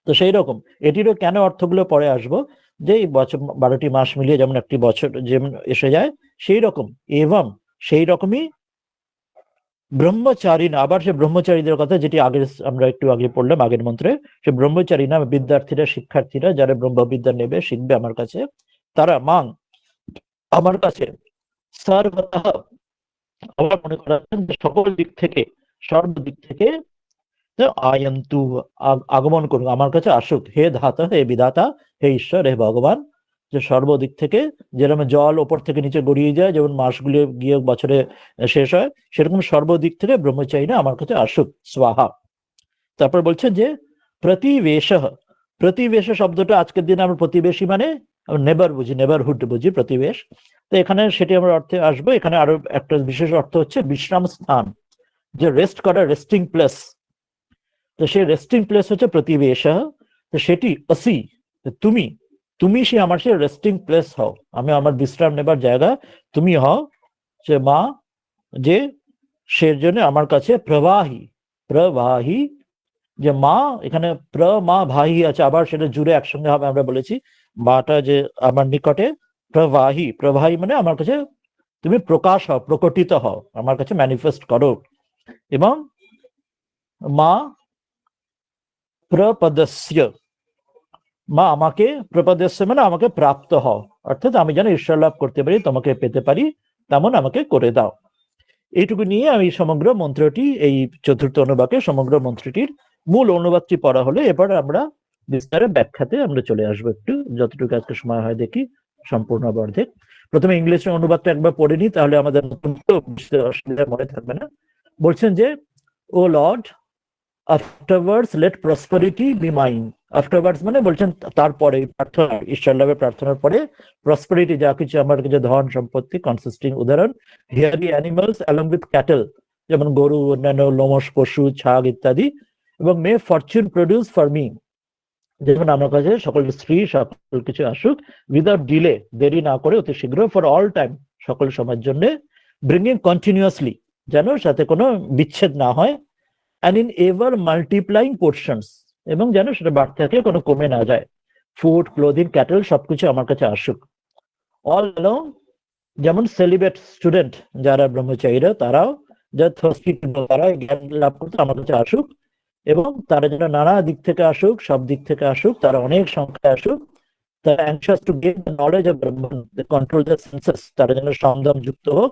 তো সেই রকম এটিরও কেন অর্থগুলো পরে আসবো, যে এই বছর 12টি মাস মিলিয়ে যেমন একটি বছর যেমন এসে যায়, সেই রকম এবং সেই রকমই ব্রহ্মচারী না, আবার সে ব্রহ্মচারীদের কথা যেটি আগে আমরা একটু আগে পড়লাম আগের মন্ত্রে, সে ব্রহ্মচারী না বিদ্যার্থীরা, শিক্ষার্থীরা যারা ব্রহ্মবিদ্যা নেবে, শিখবে আমার কাছে, তারা মাং আমার কাছে সর্বতঃ, আবার মনে করাচ্ছেন যে সকল দিক থেকে, সর্বদিক থেকে আয়ন্তু আগমন করুন, আমার কাছে আসুক, হে ধাতা হে বিধাতা, হে ঈশ্বর হে ভগবান, যে সর্বদিক থেকে যেরকম জল ওপর থেকে নিচে গড়িয়ে যায়, যেমন মাসগুলো গিয়ে বছরে শেষ হয়, সেরকম সর্বদিক থেকে ব্রহ্মচারীরা আমার কাছে আসুক, স্বাহা। তারপর বলছেন যে প্রতিবেশ, প্রতিবেশ শব্দটা আজকের দিনে আমরা প্রতিবেশী মানে নেবার বুঝি, নেবারহুড বুঝি, প্রতিবেশ। তো এখানে সেটি আমরা অর্থে আসবো। এখানে আরো একটা বিশেষ অর্থ হচ্ছে বিশ্রাম স্থান, যে রেস্ট করা, রেস্টিং প্লেস, তো সেই রেস্টিং প্লেস হচ্ছে প্রতিবেশ, তো সেটি অসি, তুমি তুমি সে আমার সে রেস্টিং প্লেস হও, আমি আমার বিশ্রাম নেবার জায়গা তুমি হও সে মা, যে সের জন্য আমার কাছে প্রবাহী, প্রবাহী, যে মা এখানে প্র মা ভাহি আছে, আবার সেটা জুড়ে একসঙ্গে হবে, আমরা বলেছি মাটা যে আমার নিকটে প্রবাহী, প্রবাহী মানে আমার কাছে তুমি প্রকাশ হও, প্রকটিত হও, আমার কাছে ম্যানিফেস্ট করো, এবং মা প্রপদস্য, মা আমাকে, প্রপদস্য মানে আমাকে প্রাপ্ত হও, অর্থাৎ আমি যেন ঈশ্বর লাভ করতে পারি, তোমাকে পেতে পারি, তেমন আমাকে করে দাও। এইটুকু নিয়ে আমি সমগ্র মন্ত্রটি, এই চতুর্থ অনুবাকে সমগ্র মন্ত্রটির মূল অনুবাদটি পড়া হলে এবার আমরা বিস্তারে ব্যাখ্যাতে আমরা চলে আসবো, একটু যতটুকু আজকে সময় হয় দেখি সম্পূর্ণ অর্ধেক। প্রথমে ইংলিশের অনুবাদটা একবার পড়ে নিই, তাহলে আমাদের অসুবিধা মনে থাকবে না। বলছেন যে, O lord, afterwards let prosperity be mine. Afterwards মানে বলছেন তারপরে, প্রার্থনা, ঈশ্বর লাভের প্রার্থনার পরে প্রসপারিটি, যা কিছু আমার কাছে ধন সম্পত্তি, কনসিস্টিং, উদাহরণ hairy animals along with cattle, যেমন গরু, অন্যান্য লোমশ পশু, ছাগ ইত্যাদি, এবং মে ফরচুন প্রডিউস ফর মি, যেমন আমার কাছে সকল স্ত্রী, সকল কিছু আসুক, উইদাউট ডিলে, দেরি না করে, অতি শীঘ্র, ফর অল টাইম, সকল সময়ের জন্য, ব্রিঙ্গিং কন্টিনিউয়াসলি, যেন সাথে কোনো বিচ্ছেদ না হয়, and in ever multiplying portions, এবং যেন সেটা বাড়তে থাকে, কোনো কমে না যায়, ফুড, ক্লোদিং, ক্যাটেল সবকিছু আমার কাছে আসুক, অল অ্যালং, যেমন সেলিবেট স্টুডেন্ট যারা ব্রহ্মচারীরা, তারাও যারা থার্স্টি, তারা জ্ঞান লাভ করতে আমার কাছে আসুক, এবং তারা যেন নানা দিক থেকে আসুক, সব দিক থেকে আসুক, তারা অনেক সংখ্যায় আসুক, তারা anxious to gain the knowledge of Brahman, they control their senses, তারা যেন সংযম যুক্ত হোক,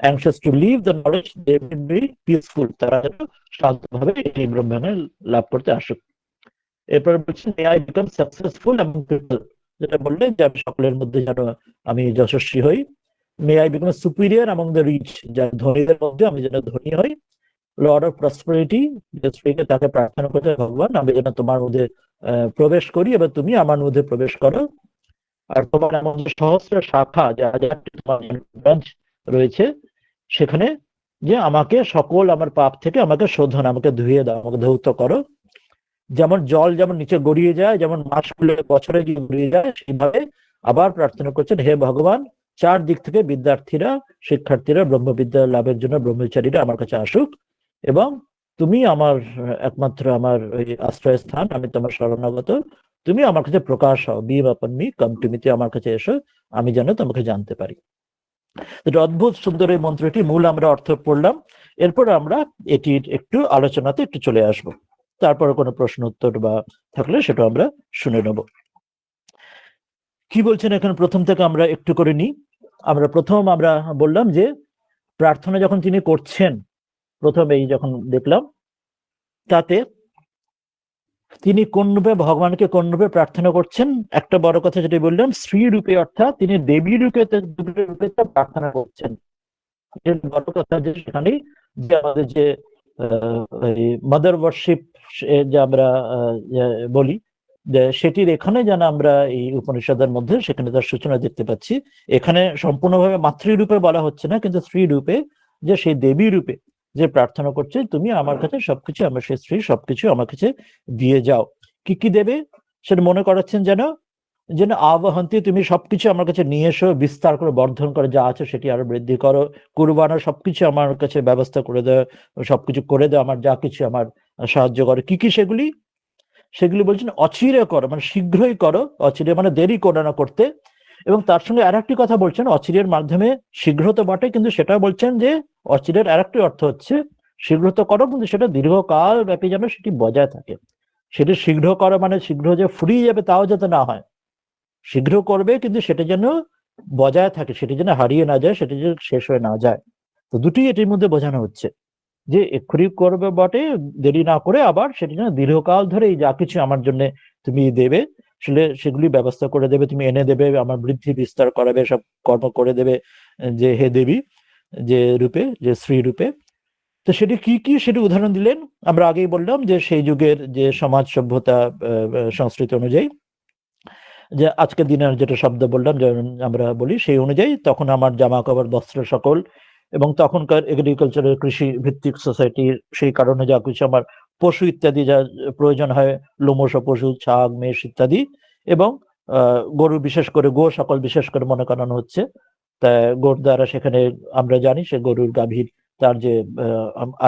anxious to leave the knowledge, they will be peaceful, তারা যেন শান্তভাবে এই ব্রহ্মাণ্ড লাভ করতে আসুক। এরপর বলছেন, may I become successful among people, যেটা বললেন যে আমি সকলের মধ্যে যেন আমি যশস্বী হই, may I become superior among the rich, যারা ধনীদের মধ্যে আমি যেন ধনী হই, লর্ড অফ প্রসপারিটি, যে স্ত্রীকে তাকে প্রার্থনা করতে, ভগবান আমি যেন তোমার মধ্যে প্রবেশ করি এবং তুমি আমার মধ্যে প্রবেশ করো, আর তোমার এমন সহস্র শাখা, যা তোমার ব্রাঞ্চ রয়েছে সেখানে, যে আমাকে সকল আমার পাপ থেকে আমাকে শোধন, আমাকে ধুয়ে দাও, আমাকে ধৌত করো, যেমন জল যেমন নিচে গড়িয়ে যায়, যেমন মাসগুলো বছরে গিয়ে গড়িয়ে যায়, সেইভাবে আবার প্রার্থনা করছেন, হে ভগবান, চার দিক থেকে বিদ্যার্থীরা, শিক্ষার্থীরা ব্রহ্মবিদ্যা লাভের জন্য ব্রহ্মচারীরা আমার কাছে আসুক, এবং তুমি আমার একমাত্র আমার ওই আশ্রয় স্থান, আমি তোমার শরণাগত, তুমি আমার কাছে প্রকাশ হও, বি আপন মি, কাম টু মি, আমার কাছে এসো, আমি যেন তোমাকে জানতে পারি। এটা অদ্ভুত সুন্দর এই মন্ত্রটি, মূল আমরা অর্থ পড়লাম, এরপর আমরা এটির একটু আলোচনাতে একটু চলে আসব, তারপরে কোনো প্রশ্ন উত্তর বা থাকলে সেটা আমরা শুনে নেব। কি বলছেন এখন প্রথম থেকে আমরা একটু করে নিই। আমরা বললাম যে প্রার্থনা যখন তিনি করছেন, প্রথমেই যখন দেখলাম, তাতে তিনি কোন রূপে, ভগবানকে কোন রূপে প্রার্থনা করছেন, একটা বড় কথা যেটা বললাম, শ্রী রূপে, অর্থাৎ তিনি দেবী রূপে প্রার্থনা করছেন, বড় কথা, যে সেখানে যে আমাদের যে মাদার ওয়ার্শিপ যে আমরা বলি, যে সেটির এখানে যেন আমরা এই উপনিষদের মধ্যে সেখানে তার সূচনা দেখতে পাচ্ছি। এখানে সম্পূর্ণভাবে মাতৃরূপে বলা হচ্ছে না, কিন্তু স্ত্রী রূপে, যে সেই দেবী রূপে যে প্রার্থনা করছে, তুমি আমার কাছে সবকিছু, আমার সেই স্ত্রী সবকিছু আমার কাছে দিয়ে যাও। কি কি দেবে সেটা মনে করাচ্ছেন, যেন আবহন্তি, তুমি সবকিছু আমার কাছে নিয়ে এসো, বিস্তার করে, বর্ধন করে, যা আছে সেটি আরো বৃদ্ধি করো, কুরবানা সবকিছু আমার কাছে ব্যবস্থা করে দাও, সবকিছু করে দাও, আমার যা কিছু আমার সাহায্য করো। কি কি সেগুলি বলছেন অচিরে করো, মানে শীঘ্রই করো, অচিরে মানে দেরি করো না করতে। এবং তার সঙ্গে আর একটি কথা বলছেন, অচিরের মাধ্যমে শীঘ্র তো বটে, কিন্তু সেটা বলছেন যে অচিরের আর একটি অর্থ হচ্ছে, শীঘ্র তো করো কিন্তু সেটা দীর্ঘকাল ব্যাপী যেন সেটি বজায় থাকে। সেটি শীঘ্র করো মানে শীঘ্র যে ফুরিয়ে যাবে তাও যাতে না হয়, শীঘ্র করবে কিন্তু সেটা যেন বজায় থাকে, সেটি যেন হারিয়ে না যায়, সেটি যেন শেষ হয়ে না যায়। তো দুটি এটির মধ্যে বোঝানো হচ্ছে, যে এক্ষুনি করবে বটে, দেরি না করে, আবার সেটি যেন দীর্ঘকাল ধরে এই যা কিছু আমার জন্য তুমি দেবে, সেগুলি ব্যবস্থা করে দেবে, তুমি এনে দেবে, আমার বৃদ্ধি বিস্তার করাবে, সব কর্ম করে দেবে, যে হে দেবী, যে রূপে, যে শ্রী রূপে। তো সেটি কি কি সেটি উদাহরণ দিলেন। আমরা আগেই বললাম যে সেই যুগের যে সমাজ সভ্যতা, সংস্কৃতি অনুযায়ী, যে আজকের দিনের যেটা শব্দ বললাম, যেমন আমরা বলি সেই অনুযায়ী, তখন আমার জামা কাপড় বস্ত্র সকল এবং তখনকার এগ্রিকালচারের কৃষি ভিত্তিক সোসাইটির সেই কারণে যা কিছু আমার পশু ইত্যাদি যা প্রয়োজন হয়, লোমশ পশু, ছাগ, মেষ ইত্যাদি, এবং গরু, বিশেষ করে গো সকল বিশেষ করে মনে করানো হচ্ছে। তা গরু দ্বারা সেখানে আমরা জানি সে গরুর গাভীর তার যে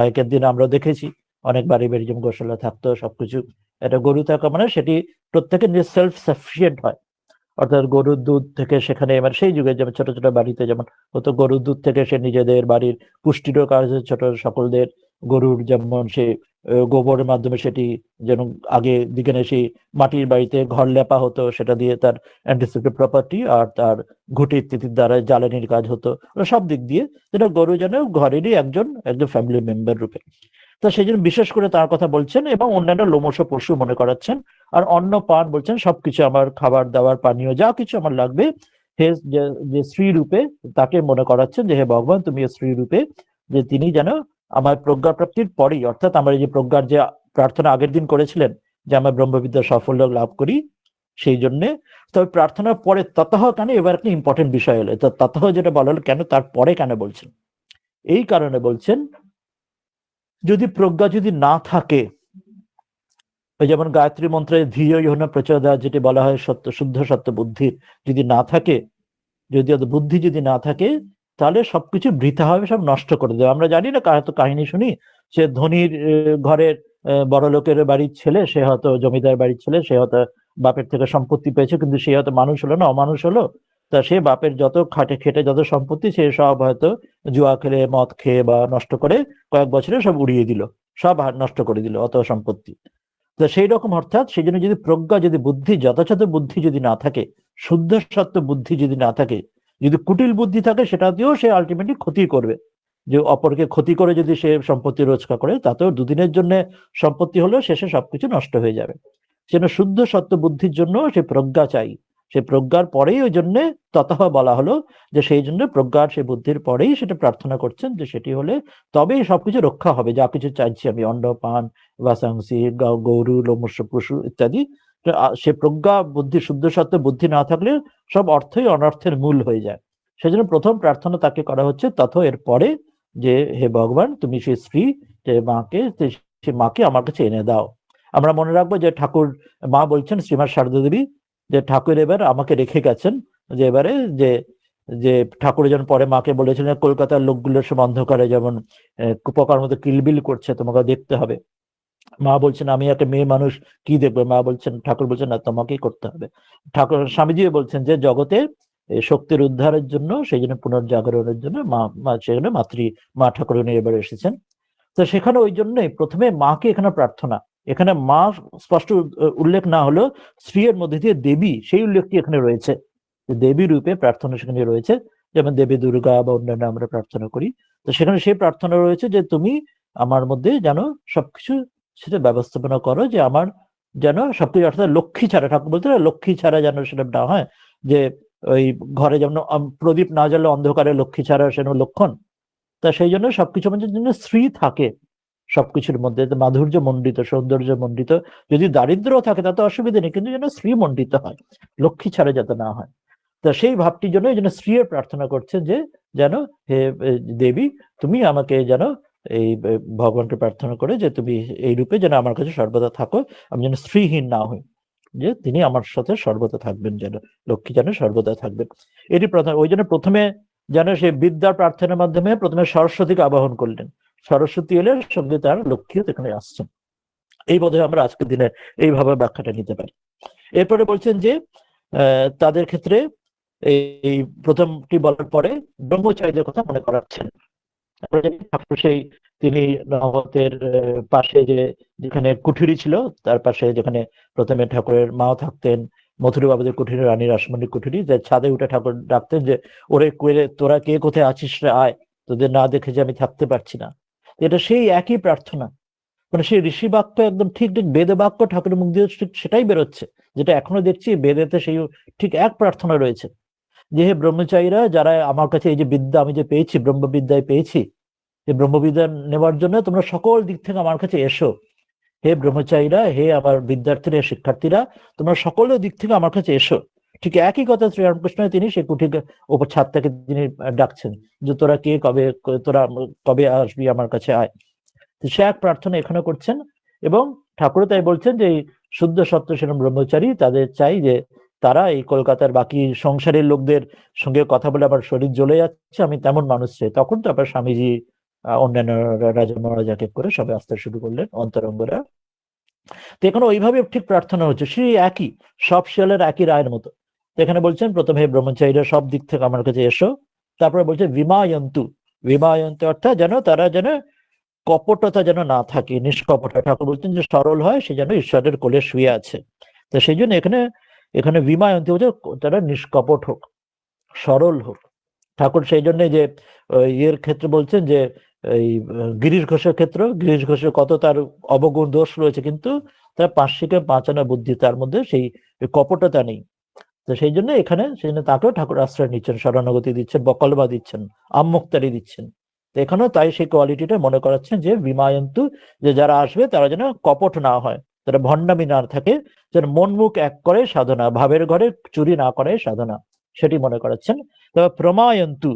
আগের দিন আমরা দেখেছি অনেক বাড়ি বাড়ি যেমন গোশালা থাকতো সবকিছু, এটা গরু থাকা মানে সেটি প্রত্যেকে সেলফ সাফিসিয়েন্ট হয়, অর্থাৎ গরুর দুধ থেকে সেখানে মানে সেই যুগে যেমন ছোট ছোট বাড়িতে যেমন হতো গরুর দুধ থেকে সে নিজেদের বাড়ির পুষ্টিরও কাজ, ছোট সকলদের গরুর যেমন সে গোবরের মাধ্যমে সেটি যেন আগে দিকে সেই মাটির বাড়িতে ঘর লেপা হতো, সেটা দিয়ে তার অ্যান্টিসেপ্টিক প্রপার্টি আর তার ঘুঁটি ইত্যাদির দ্বারা জ্বালানির কাজ হতো, সব দিক দিয়ে যেটা গরু যেন ঘরেরই একজন ফ্যামিলি মেম্বার রূপে। তো সেই জন্য বিশেষ করে তার কথা বলছেন এবং অন্যান্য লোমশ পশু মনে করাচ্ছেন। আর অন্ন পান বলছেন সবকিছু আমার খাবার দাবার পানীয় যা কিছু আমার লাগবে, হে যে স্ত্রী রূপে তাকে মনে করাচ্ছেন যে হে ভগবান তুমি স্ত্রী রূপে, যে তিনি যেন আমার প্রজ্ঞা প্রাপ্তির পরেই, অর্থাৎ আমার এই যে প্রজ্ঞার যে প্রার্থনা আগের দিন করেছিলেন যে আমার ব্রহ্মবিদ্যা সাফল্য লাভ করি, সেই জন্যে তবে প্রার্থনার পরে ততঃ কেন, এবার একটা ইম্পর্টেন্ট বিষয় হলো ততঃ যেটা বলা হলো, কেন তারপরে কেন বলছেন? এই কারণে বলছেন যদি প্রজ্ঞা যদি না থাকে, ওই যেমন গায়ত্রী মন্ত্রে ধিয় ইহনা প্রচোদয়াৎ যেটি বলা হয় সত্য শুদ্ধ সত্য বুদ্ধির যদি না থাকে, যদি বুদ্ধি যদি না থাকে, তাহলে সবকিছু বৃথা হবে, সব নষ্ট করে দেবে। আমরা জানি না হয়তো কাহিনী শুনি, সে ধনীর ঘরের বড় লোকের বাড়ির ছেলে, সে হয়তো জমিদার বাড়ির ছেলে, সে হয়তো বাপের থেকে সম্পত্তি পেয়েছে, কিন্তু সে হয়তো মানুষ হলো না, অমানুষ হলো। তা সে বাপের যত খাটে খেটে যত সম্পত্তি সে সব হয়তো জুয়া খেলে মদ খেয়ে বা নষ্ট করে কয়েক বছরে সব উড়িয়ে দিল, সব নষ্ট করে দিল অত সম্পত্তি। তো সেই রকম অর্থাৎ সেই জন্য যদি প্রজ্ঞা যদি বুদ্ধি যথাযথ বুদ্ধি যদি না থাকে, শুদ্ধ সত্য বুদ্ধি যদি না থাকে, যদি কুটিল বুদ্ধি থাকে সেটাতেও সে আলটিমেটলি ক্ষতি করবে, যে অপরকে ক্ষতি করে যদি সে সম্পত্তি রোজগার করে তাতেও দুদিনের জন্য সম্পত্তি হলেও শেষে সবকিছু নষ্ট হয়ে যাবে। সেজন্য শুদ্ধ সত্য বুদ্ধির জন্য সে প্রজ্ঞা চাই, সে প্রজ্ঞার পরেই ওই জন্য ততঃ বলা হলো, যে সেই জন্য প্রজ্ঞার সেই বুদ্ধির পরেই সেটা প্রার্থনা করছেন যে সেটি হলে তবেই সবকিছু রক্ষা হবে, যা কিছু চাইছি আমি অন্ন পান বাসাংসি গৌরু লোমস্য পশু ইত্যাদি। সে প্রজ্ঞা বুদ্ধি শুদ্ধ সত্য বুদ্ধি না থাকলে সব অর্থই অনর্থের মূল হয়ে যায়। সেজন্য প্রথম প্রার্থনা তাকে করা হচ্ছে তথ, এর পরে যে হে ভগবান তুমি সেই স্ত্রী যে মাকে, সে মাকে আমার কাছে এনে দাও। আমরা মনে রাখবো যে ঠাকুর মা বলছেন শ্রীমৎ শারদা দেবী যে ঠাকুর এবার আমাকে রেখে গেছেন, যে এবারে যে যে ঠাকুর যেন পরে মাকে বলেছিলেন কলকাতার লোকগুলোর সব অন্ধকারে যেমন পোকার মধ্যে কিলবিল করছে, তোমাকে দেখতে হবে। মা বলছেন আমি একটা মেয়ে মানুষ কি দেখবো, মা বলছেন ঠাকুর বলছেন না তোমাকেই করতে হবে। ঠাকুর স্বামীজি বলছেন যে জগতে শক্তির উদ্ধারের জন্য, সেই জন্য পুনর্জাগরণের জন্য মা সেখানে মা ঠাকুরানী এবার এসেছেন। তো সেখানে ওই জন্যই প্রথমে মাকে এখানে প্রার্থনা, এখানে মা স্পষ্ট উল্লেখ না হলো স্ত্রীর মধ্যে দিয়ে দেবী সেই উল্লেখটি এখানে রয়েছে, দেবী রূপে প্রার্থনা সেখানে রয়েছে, যেমন দেবী দুর্গা বা অন্যান্য আমরা প্রার্থনা করি। তো সেখানে সেই প্রার্থনা রয়েছে যে তুমি আমার মধ্যে যেন সবকিছু সেটা ব্যবস্থাপনা করো, যে আমার যেন সবকিছু, অর্থাৎ লক্ষ্মী ছাড়া, ঠাকুর বলতে লক্ষ্মী ছাড়া যেন সেটা না হয়, যে ওই ঘরে যেমন প্রদীপ না জ্বালে অন্ধকারে লক্ষ্মী ছাড়া সেটা লক্ষণ। তা সেই জন্য সবকিছু মধ্যে যেন শ্রী থাকে, সবকিছুর মধ্যে মাধুর্য মণ্ডিত সৌন্দর্য মণ্ডিত, যদি দারিদ্র থাকে তাতে অসুবিধা নেই, কিন্তু যেন শ্রী মণ্ডিত হয়, লক্ষ্মী ছাড়া যাতে না হয়। তা সেই ভাবটির জন্য এই জন্য স্ত্রীর প্রার্থনা করছে যে যেন হে দেবী তুমি আমাকে যেন এই ভগবানকে প্রার্থনা করে যে তুমি এই রূপে যেন আমার কাছে সর্বদা থাকো, আমি যেন স্ত্রীহীন না হই, যে তিনি আমার সাথে সর্বদা থাকবেন, যেন লক্ষ্মী যেন সর্বদা থাকবেন। এটি প্রথম, ওই জন্য প্রথমে যেন সে বিদ্যার প্রার্থনার মাধ্যমে প্রথমে সরস্বতীকে আবাহন করলেন, সরস্বতী এলে সঙ্গে তার লক্ষ্মীও এখানে আসছেন। এই বোধহয় আমরা আজকের দিনে এইভাবে ব্যাখ্যাটা নিতে পারি। এরপরে বলছেন যে তাদের ক্ষেত্রে এই প্রথমটি বলার পরে ব্রহ্মচারীদের কথা মনে করাচ্ছেন। ঠাকুর সেই তিনি নবতের পাশে যেখানে কুঠুরি ছিল তার পাশে যেখানে প্রথমে ঠাকুরের মাও থাকতেন, মথুরা বাবুদের কুঠুরি, রানী রাসমণির কুঠুরি, যে ছাদে উঠে ঠাকুর ডাকতেন যে ওরে কোয়ে তোরা কে কোথায় আছিস রে আয়, তোদের না দেখে যে আমি থাকতে পারছি না। এটা সেই একই প্রার্থনা, মানে সেই ঋষি বাক্য একদম ঠিক ঠিক বেদে বাক্য ঠাকুরের মুখ দিয়ে ঠিক সেটাই বেরোচ্ছে, যেটা এখনো দেখছি বেদেতে সেই ঠিক এক প্রার্থনা রয়েছে, যে হে ব্রহ্মচারীরা যারা আমার কাছে এই যে বিদ্যা আমি যে পেয়েছি ব্রহ্মবিদ্যায় পেয়েছি, এই ব্রহ্মবিদ্যা নেওয়ার জন্য তোমরা সকল দিক থেকে আমার কাছে এসো। হে ব্রহ্মচারীরা, হে আমার বিদ্যার্থীরা, শিক্ষার্থীরা, তোমরা সকল দিক থেকে আমার কাছে এসো। ঠিক একই কথা শ্রীরামকৃষ্ণ তিনি সেই কুঠির উপর ছাদ থেকে তিনি ডাকছেন যে তোরা কে, তোরা কবে আসবি আমার কাছে, আয়। সে এক প্রার্থনা এখানে করছেন, এবং ঠাকুর তাই বলছেন যে শুদ্ধ সত্য সেরকম ব্রহ্মচারী তাদের চাই যে তারা এই কলকাতার বাকি সংসারের লোকদের সঙ্গে কথা বলে আমার শরীর জ্বলে যাচ্ছে, আমি তেমন মানুষ চাই। তখন তারপর স্বামীজি অন্যান্য রাজা মহারাজাকে করে সবাই আসতে শুরু করলেন, অন্তরঙ্গরা। তো এখানে ওইভাবে ঠিক প্রার্থনা হচ্ছে, সেই একই, সব শিয়ালের একই রায়ের মতো। তো এখানে বলছেন প্রথমে ব্রহ্মচারীরা সব দিক থেকে আমার কাছে এসো, তারপরে বলছে বিমায়ন্তু। বিমায়ন্তু অর্থাৎ যেন তারা যেন কপটতা যেন না থাকে, নিষ্কপট। ঠাকুর বলছেন যে সরল হয়, সে যেন ঈশ্বরের কোলে শুয়ে আছে। তো সেই জন্য এখানে এখানে বিমায়ন্তী বলছে তারা নিষ্কপট হোক, সরল হোক। ঠাকুর সেই জন্য যে ইয়ের ক্ষেত্রে বলছেন যে এই গিরিশ ঘোষের ক্ষেত্রে, গিরিশ ঘোষের কত তার অবগুণ দোষ রয়েছে, কিন্তু তার পাঁচশিকে পাঁচানা বুদ্ধি, তার মধ্যে সেই কপটতা নেই। তো সেই জন্য এখানে সেই জন্য তাকেও ঠাকুর আশ্রয় নিচ্ছেন, শরণাগতি দিচ্ছেন, বকলবা দিচ্ছেন, আম্মুক্তারি দিচ্ছেন। তো এখানেও তাই সেই কোয়ালিটিটা মনে করাচ্ছেন যে বিমায়ন্তু, যে যারা আসবে তারা যেন কপট না হয়, তারা ভণ্ডামি না থাকে, যেন মন মুখ এক করে সাধনা, ভাবের ঘরে চুরি না করে সাধনা, সেটি মনে করাচ্ছেন। তবে প্রমায়ন্তু,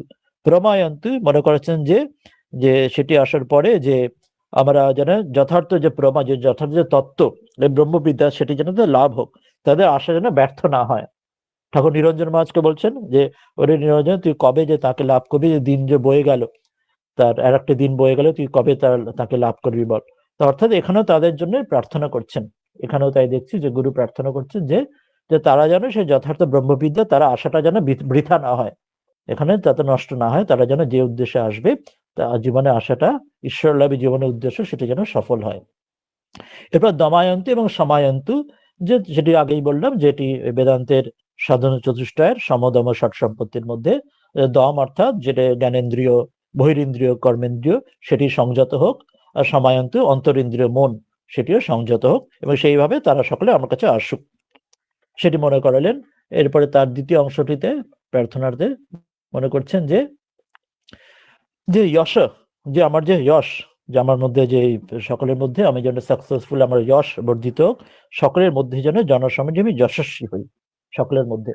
প্রমায়ন্তু মনে করাচ্ছেন যে যে সেটি আসার পরে যে আমরা যেন যথার্থ যে প্রমা, যে যথার্থ যে তত্ত্ব, এই ব্রহ্মবিদ্যা, সেটি যেন লাভ হোক, তাদের আশা যেন ব্যর্থ না হয়। ঠাকুর নিরঞ্জন মহারাজকে বলছেন যে ওরে নিরঞ্জন, তুই কবে যে তাকে লাভ করবি, যে দিন যে বয়ে গেল, তার আর একটা দিন বয়ে গেল, তুই কবে তাকে লাভ করবি বল। তো অর্থাৎ এখানেও তাদের জন্য প্রার্থনা করছেন। এখানেও তাই দেখছি যে গুরু প্রার্থনা করছেন যে যে তারা যেন সে যথার্থ ব্রহ্মবিদ্যা, তারা আশাটা যেন বৃথা না হয়, এখানে তাতে নষ্ট না হয়, তারা যেন যে উদ্দেশ্যে আসবে, তা জীবনে আশাটা, ঈশ্বরলাভী জীবনের উদ্দেশ্য, সেটা যেন সফল হয়। এরপর দমায়ন্তু এবং সমায়ন্তু, যে যেটি আগেই বললাম, যেটি বেদান্তের সাধন চতুষ্টয়ের সমদম ষট সম্পত্তির মধ্যে দম অর্থাৎ যেটা জ্ঞানেন্দ্রিয়, বহিরিন্দ্রিয়, কর্মেন্দ্রিয়, সেটি সংযত হোক, আর সমায়ন্তু অন্তরিন্দ্রিয়, মন, সেটিও সংযত হোক, এবং সেইভাবে তারা সকলে আমার কাছে আসুক, সেটি মনে করালেন। এরপরে তার দ্বিতীয় অংশটিতে প্রার্থনার্থে মনে করছেন যে যে যশ, যে আমার যে যশ, যে আমার মধ্যে যে সকলের মধ্যে আমি যেন সাকসেসফুল, আমার যশ বর্ধিত হোক, সকলের মধ্যে যেন জনসমাজে আমি যশস্বী হই, সকলের মধ্যে।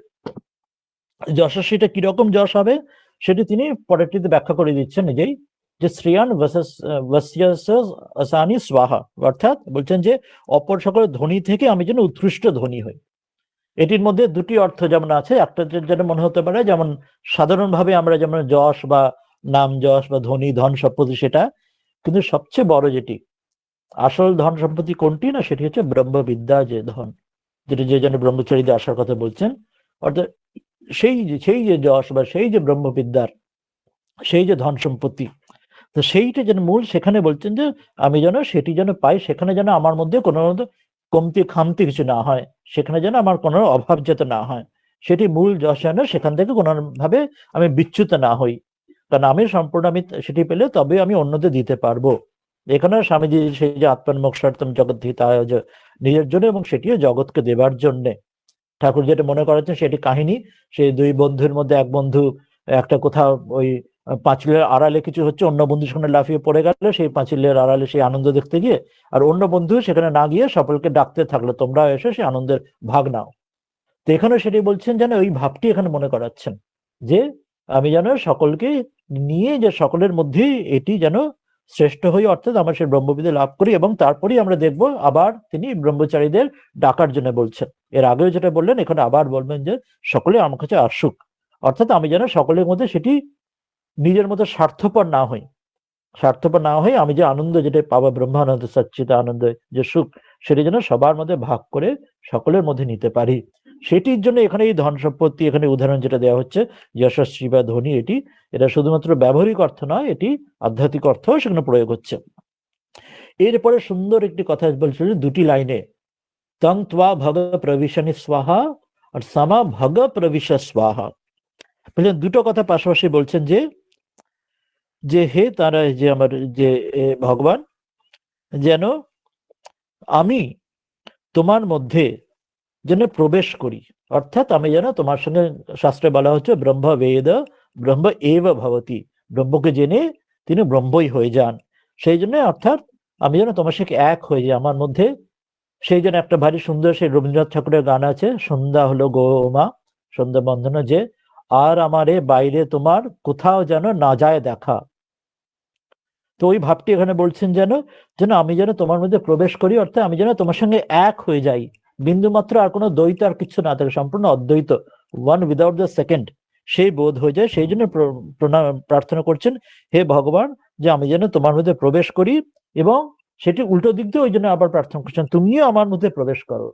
যশস্বীটা কিরকম যশ হবে সেটি তিনি পরেরটিতে ব্যাখ্যা করে দিচ্ছেন নিজেই, যে শ্রেয়ান আসানি স্বাহা, অর্থাৎ বলছেন যে অপর সকল ধনী থেকে আমি যেন উৎকৃষ্ট ধনী হই। এটির মধ্যে দুটি অর্থ যেমন আছে, একটা যেন মনে হতে পারে যেমন সাধারণভাবে আমরা যেমন যশ বা নাম যশ বা ধনী, ধন সম্পত্তি, সেটা কিন্তু সবচেয়ে বড় যেটি আসল ধন সম্পত্তি কোনটি না, সেটি হচ্ছে ব্রহ্মবিদ্যা, যে ধন, যেটি যে জন্য ব্রহ্মচারীদের আসার কথা বলছেন। অর্থাৎ সেই যে যশ বা সেই যে ব্রহ্মবিদ্যার সেই যে ধন সম্পত্তি, তো সেইটা যেন মূল, সেখানে বলছেন যে আমি যেন সেটি যেন পাই, সেখানে যেন আমার মধ্যে কোনো কমতি খামতি কিছু না হয়, সেখানে যেন আমার কোনো অভাব যাতে না হয়, সেটি মূল যশ, যেন সেখান থেকে কোনো ভাবে আমি বিচ্যুত না হই। কারণ আমি সম্পূর্ণ, আমি সেটি পেলে তবে আমি অন্যদের দিতে পারবো। এখানে স্বামীজি সেই যে আত্মান মোক্ষার্থম জগৎ হিতায়, নিজের জন্য এবং সেটিও জগৎকে দেবার জন্যে। ঠাকুর যেটা মনে করেছেন সেটি কাহিনী, সেই দুই বন্ধুর মধ্যে এক বন্ধু একটা কোথাও ওই পাঁচিলের আড়ালে কিছু হচ্ছে, অন্য বন্ধুর সঙ্গে লাফিয়ে পড়ে গেল সেই পাঁচিলের আড়ালে সেই আনন্দ দেখতে গিয়ে, আর অন্য বন্ধু সেখানে না গিয়ে সকলকে ডাকতে থাকলো, তোমরা এসে সেই আনন্দের ভাগ নাও। তো এখানে সেটি বলছেন যেন ওই ভাবটি এখানে মনে করাচ্ছেন, যে আমি যেন সকলকে নিয়ে, যে সকলের মধ্যে এটি যেন শ্রেষ্ঠ হই, অর্থাৎ আমরা সেই ব্রহ্মবিদ্যা লাভ করি, এবং তারপরেই আমরা দেখব আবার তিনি ব্রহ্মচারীদের ডাকার জন্য বলছেন। এর আগেও যেটা বললেন, এখানে আবার বলবেন যে সকলে আমার কাছে আসুক, অর্থাৎ আমি যেন সকলের মধ্যে সেটি নিজের মধ্যে স্বার্থপর না হই, স্বার্থপর না হয়ে আমি যে আনন্দ, যেটা পাওয়া ব্রহ্মানন্দ সচ্চিত আনন্দ, যে সুখ, সেটি যেন সবার মধ্যে ভাগ করে সকলের মধ্যে নিতে পারি। সেটির জন্য এখানে এই ধন সম্পত্তি, এখানে উদাহরণ যেটা দেওয়া হচ্ছে যশস্বী বা ধনী, এটা শুধুমাত্র ব্যবহারিক অর্থ নয়, এটি আধ্যাত্মিক অর্থও সেখানে প্রয়োগ হচ্ছে। এরপরে সুন্দর একটি কথা বলছিল দুটি লাইনে, তং ত্বা ভগ প্রবিশনি স্বাহা আর সামা ভগ প্রবিশ স্বাহা। বলছেন দুটো কথা পাশাপাশি বলছেন, যে যে হে তারা, যে আমার যে ভগবান, যেন আমি তোমার মধ্যে যেন প্রবেশ করি, অর্থাৎ আমি যেন তোমার সঙ্গে, শাস্ত্রে বলা হচ্ছে ব্রহ্ম বেদ ব্রহ্ম এব ভবতি, ব্রহ্মকে জেনে তিনি ব্রহ্মই হয়ে যান। সেই জন্য অর্থাৎ আমি যেন তোমার সাথে এক হয়ে যাই আমার মধ্যে। সেই জন্য একটা ভারী সুন্দর সেই রবীন্দ্রনাথ ঠাকুরের গান আছে, সন্ধ্যা হলো গো মা, সন্ধ্যা বন্দনা, যে আর আমারে বাইরে তোমার কোথাও যেন না যায় দেখা। তো ওই ভাবটি এখানে বলছেন যেন, যেন আমি যেন তোমার মধ্যে প্রবেশ করি, অর্থাৎ আমি যেন তোমার সঙ্গে এক হয়ে যাই, বিন্দু মাত্র আর কোনো দ্বৈত আর কিছু না থাকে, সম্পূর্ণ অদ্বৈত, ওয়ান উইদাউট দ্য সেকেন্ড, সেই বোধ হয়ে যায়। সেই জন্য প্রার্থনা করছেন, হে ভগবান, যে আমি যেন তোমার মধ্যে প্রবেশ করি, এবং সেটি উল্টো দিক দিয়ে ওই জন্য আবার প্রার্থনা করছেন, তুমিও আমার মধ্যে প্রবেশ করো।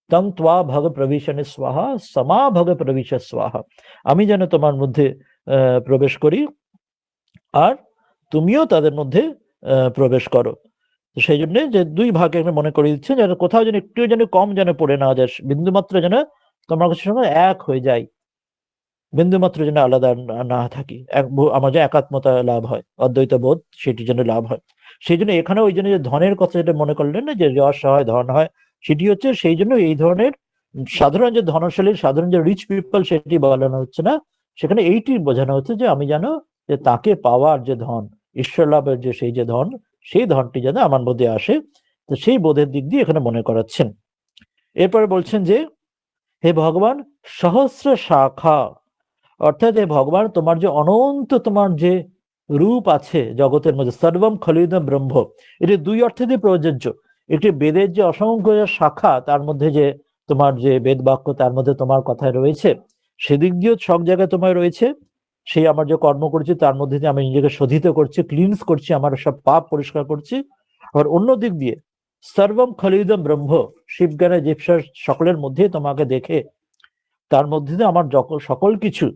তং ত্বা ভগ প্রবিশনে স্বাহা সমা ভগ প্রবিশ স্বাহা, আমি যেন তোমার মধ্যে প্রবেশ করি, আর তুমিও তাদের মধ্যে প্রবেশ করো। সেই জন্য যে দুই ভাগে মনে করে দিচ্ছেন, যেন কোথাও যেন একটু যেন কম যেন পড়ে না যায়, বিন্দুমাত্র যেন তোমার কাছে সঙ্গে এক হয়ে যায়, বিন্দুমাত্র যেন আলাদা না থাকি, আমার যে একাত্মতা লাভ হয়, অদ্বৈত বোধ সেটি যেন লাভ হয়। সেই জন্য এখানে ওই জন্য যে ধনের কথা যেটা মনে করলেন না, যে যশ হয় ধন হয়, সেটি হচ্ছে সেই জন্য এই ধরনের সাধারণ যে ধনশালী, সাধারণ যে রিচ পিপল, সেটি বলানো হচ্ছে না, সেখানে এইটি বোঝানো হচ্ছে যে আমি যেন যে তাকে পাওয়ার যে ধন, ঈশ্বর লাভের যে সেই যে ধন, সেই ধনটি যেন আমার মধ্যে আসে। তো সেই বোধের দিক দিয়ে এখানে মনে করাচ্ছেন। এরপরে বলছেন যে হে ভগবান, সহস্র শাখা, অর্থাৎ হে ভগবান, তোমার যে অনন্ত তোমার যে রূপ আছে জগতের মধ্যে, সর্বম খলিদম ব্রহ্ম, এটি দুই অর্থে দিয়ে প্রযোজ্য। একটি বেদের যে অসংখ্য শাখা, তার মধ্যে যে তোমার যে বেদ বাক্য, তার মধ্যে তোমার কথায় রয়েছে, সেদিক দিয়েও সব জায়গায় তোমার রয়েছে। সেই আমার যে কর্ম করছি, তার মধ্যে দিয়ে আমি নিজেকে শোধিত করছি, ক্লিনস করছি, আমার সব পাপ পরিষ্কার করছি। আর অন্য দিক দিয়ে সর্বম খলিদম ব্রহ্ম, শিবজ্ঞানে জীবসার সকলের মধ্যে তোমাকে দেখে, তার মধ্যে দিয়ে আমার সকল কিছু,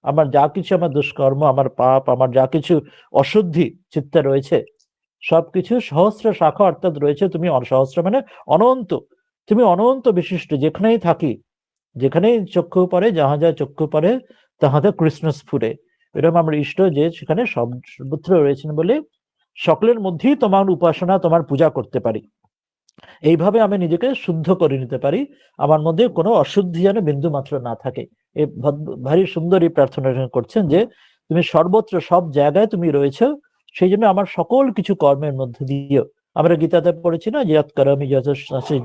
আমার যা কিছু আমার দুষ্কর্ম, আমার পাপ, আমার যা কিছু অশুদ্ধি চিত্তে রয়েছে, সবকিছু সহস্র শাখা অর্থাৎ রয়েছে, তুমি সহস্র মানে অনন্ত, তুমি অনন্ত বিশিষ্ট, যেখানেই থাকি, যেখানেই চক্ষু পড়ে, যাহা যায় চক্ষু পড়ে, তাহাতে কৃষ্ণ স্ফুরে। এরকম আমার ইষ্ট যে সেখানে সর্বত্র রয়েছেন বলে সকলের মধ্যেই তোমার উপাসনা, তোমার পূজা করতে পারি, এইভাবে আমি নিজেকে শুদ্ধ করে নিতে পারি, আমার মধ্যে কোনো অশুদ্ধি যেন বিন্দু মাত্র না থাকে। এই ভারী সুন্দর এই প্রার্থনা করছেন যে তুমি সর্বত্র সব জায়গায় তুমি রয়েছে, সেই জন্য আমার সকল কিছু কর্মের মধ্যে দিয়েও, আমরা গীতাতে পড়েছি না, যে আমি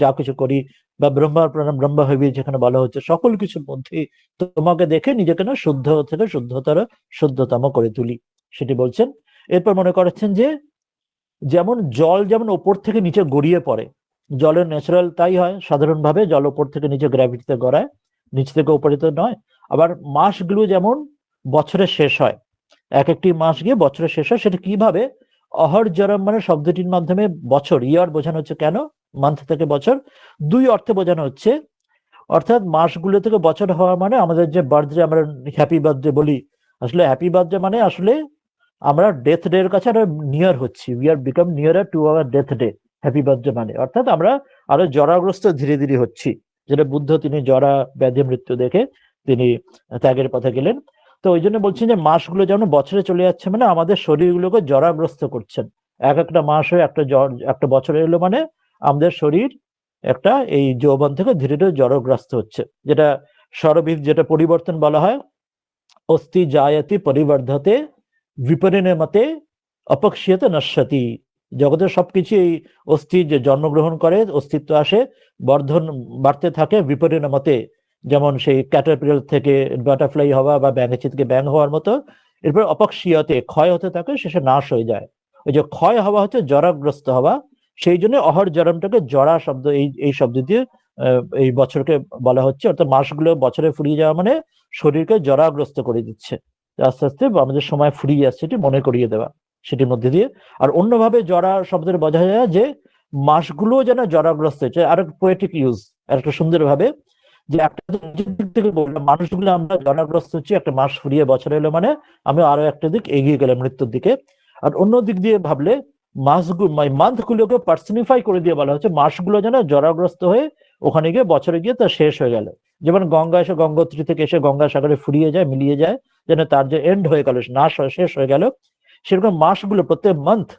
যা কিছু করি, বা ব্রহ্মার প্রাণ ব্রহ্ম হইবি, যেখানে বলা হচ্ছে সকল কিছুর মধ্যে তোমাকে দেখে নিজেকে না শুদ্ধ থেকে শুদ্ধতর, শুদ্ধতম করে তুলি, সেটি বলছেন। এরপর মনে করেছেন যে যেমন জল যেমন ওপর থেকে নিচে গড়িয়ে পড়ে, জলের ন্যাচারাল তাই হয়, সাধারণভাবে জল ওপর থেকে নিচে গ্র্যাভিটিতে গড়ায়, নিচ থেকে উপরে তো নয়। আবার মাসগুলো যেমন বছরের শেষ হয়, এক একটি মাস গিয়ে বছরের শেষ হয়, সেটা কিভাবে, অহর জরম মানে শব্দটির মাধ্যমে বছর, ইয়ার বোঝানো হচ্ছে, কেন মান্থ থেকে বছর, দুই অর্থে বোঝানো হচ্ছে। অর্থাৎ মাসগুলো থেকে বছর হওয়া মানে আমাদের যে বার্থডে, আমরা হ্যাপি বার্থডে বলি, আসলে হ্যাপি বার্থডে মানে আসলে আমরা ডেথ ডে এর কাছে আরো নিয়ার হচ্ছি, we are become নিয়ারার to our death day. Happy birthday মানে অর্থাৎ আমরা আরো জরাগ্রস্ত ধীরে ধীরে হচ্ছি, যেটা বুদ্ধ তিনি জরা ব্যাধি মৃত্যু দেখে তিনি ত্যাগের পথে গেলেন। তো ওই জন্য বলছেন যে মাসগুলো যেমন বছরে চলে যাচ্ছে, মানে আমাদের শরীরগুলোকে জরাগ্রস্ত করছেন। এক একটা মাস হয়ে একটা বছর এলো মানে আমাদের শরীর একটা এই যৌবন থেকে ধীরে ধীরে জড়গ্রস্ত হচ্ছে, যেটা স্বরবিদ যেটা পরিবর্তন বলা হয়, অস্থি জায়তি পরিবর্ধতে বিপরিণামতে অপক্ষীয়তে নশ্যতি। জগতের সবকিছু এই অস্থি যে জন্মগ্রহণ করে, অস্তিত্ব আসে, বর্ধন বাড়তে থাকে, বিপরিণামতে, যেমন সেই ক্যাটারপিলার থেকে বাটারফ্লাই হওয়া বা ব্যাঙেচি থেকে ব্যাঙ হওয়ার মতো, এরপর অপক্ষীয়তে ক্ষয় হতে থাকে, শেষে নাশ হয়ে যায়। ওই যে ক্ষয় হওয়া হচ্ছে জরাগ্রস্ত হওয়া, সেই জন্য অহর জরমটাকে জরা শব্দ, এই শব্দ দিয়ে এই বছরকে বলা হচ্ছে, অর্থাৎ মাসগুলো বছরে ফুরিয়ে যাওয়া মানে শরীরকে জরাগ্রস্ত করে দিচ্ছে, আস্তে আস্তে আমাদের সময় ফুরিয়ে যাচ্ছে, এটি মনে করিয়ে দেওয়া সেটির মধ্যে দিয়ে। আর অন্যভাবে জরা শব্দের বোঝা যায় যে মাসগুলো যেন জরাগ্রস্ত হচ্ছে, আর পোয়েটিক ইউজ, আর একটা সুন্দর ভাবে, যে একটা দিক থেকে বললাম মানুষগুলো আমরা জরাগ্রস্ত হচ্ছি, একটা মাস ফুরিয়ে বছর এলো মানে আমি আরো একটা দিক এগিয়ে গেলাম মৃত্যুর দিকে। আর অন্য দিক দিয়ে ভাবলে মান্থগুলোকে পার্সনিফাই করে দিয়ে বলা হচ্ছে মাসগুলো যেন জরাগ্রস্ত হয়ে ওখানে গিয়ে বছরে গিয়ে তা শেষ হয়ে গেল, যেমন গঙ্গা এসে গঙ্গোত্রী থেকে এসে গঙ্গা সাগরে ফুরিয়ে যায়, মিলিয়ে যায়, যেন তার যে এন্ড হয়ে গেল, নাশ হয়ে শেষ হয়ে গেল, সেরকম মাসগুলো প্রত্যেক মান্থ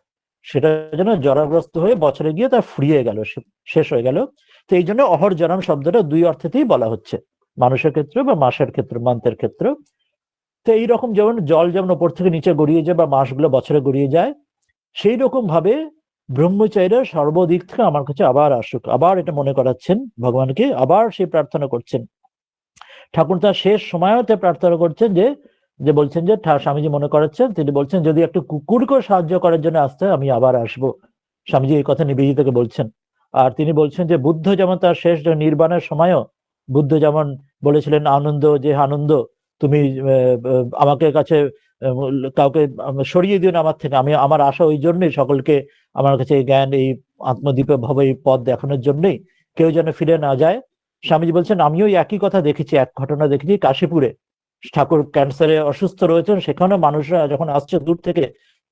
সেটা যেন জরাগ্রস্ত হয়ে বছরে গিয়ে তা ফুরিয়ে গেল, শেষ হয়ে গেল। তো এই জন্য অহর জরাম শব্দটা দুই অর্থেতেই বলা হচ্ছে, মানুষের ক্ষেত্রে বা মাসের ক্ষেত্রে, মান্থের ক্ষেত্রে। তো এইরকম যেমন জল যেমন ওপর থেকে নিচে গড়িয়ে যায় বা মাসগুলো বছরে গড়িয়ে যায়, সেই রকম ভাবে ব্রহ্মচারীরা সর্বদিক থেকে আমার কাছে আবার আসুক, আবার এটা মনে করাচ্ছেন ভগবানকে, আবার সেই প্রার্থনা করছেন। ঠাকুর তার শেষ সময়ও প্রার্থনা করছেন যে বলছেন যে স্বামীজি মনে করাচ্ছেন, তিনি বলছেন যদি একটু কুকুরকে সাহায্য করার জন্য আসতে আমি আবার আসবো। স্বামীজি এই কথা নিবেদিতাকে বলছেন। আর তিনি বলছেন যে বুদ্ধ যেমন তার শেষ নির্বাণের সময়ও বুদ্ধ যেমন বলেছিলেন আনন্দ, যে আনন্দ তুমি আমাকে কাছে কাউকে সরিয়ে দিও না আমার থেকে, আমি আমার আশা ওই জন্যই সকলকে আমার কাছে এই জ্ঞান, এই আত্মদ্বীপে ভব, এই পথ দেখানোর জন্যই কেউ যেন ফিরে না যায়। স্বামীজি বলছেন আমিও একই কথা দেখেছি, এক ঘটনা দেখেছি কাশীপুরে। ঠাকুর ক্যান্সারে অসুস্থ রয়েছেন, সেখানে মানুষরা যখন আসছে দূর থেকে,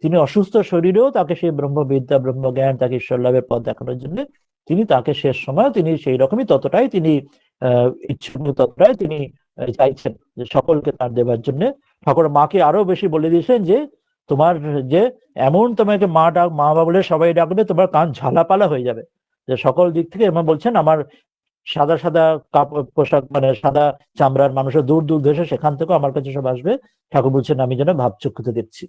তিনি অসুস্থ শরীরেও তাকে সেই ব্রহ্মবিদ্যা, ব্রহ্মজ্ঞান, তাকে ঈশ্বর লাভের পথ দেখানোর জন্য তিনি তাকে শেষ সময় তিনি সেই রকমই ততটাই তিনি ইচ্ছুক, ততটাই তিনি চাইছেন যে সকলকে তার দেবার জন্য। ঠাকুর মাকে আরো বেশি বলে দিয়েছেন যে তোমার যে এমন তোমাকে মা বাবা বলে সবাই ডাকবে, তোমার কান ঝালাপালা হয়ে যাবে, যে সকল দিক থেকে। এমন বলছেন আমার সাদা সাদা কাপড় পোশাক, মানে সাদা চামড়ার মানুষের দূর দূর দেশে, সেখান থেকেও আমার কাছে সব আসবে। ঠাকুর বলছেন আমি যেন ভাবচক্ষুতে দেখছি।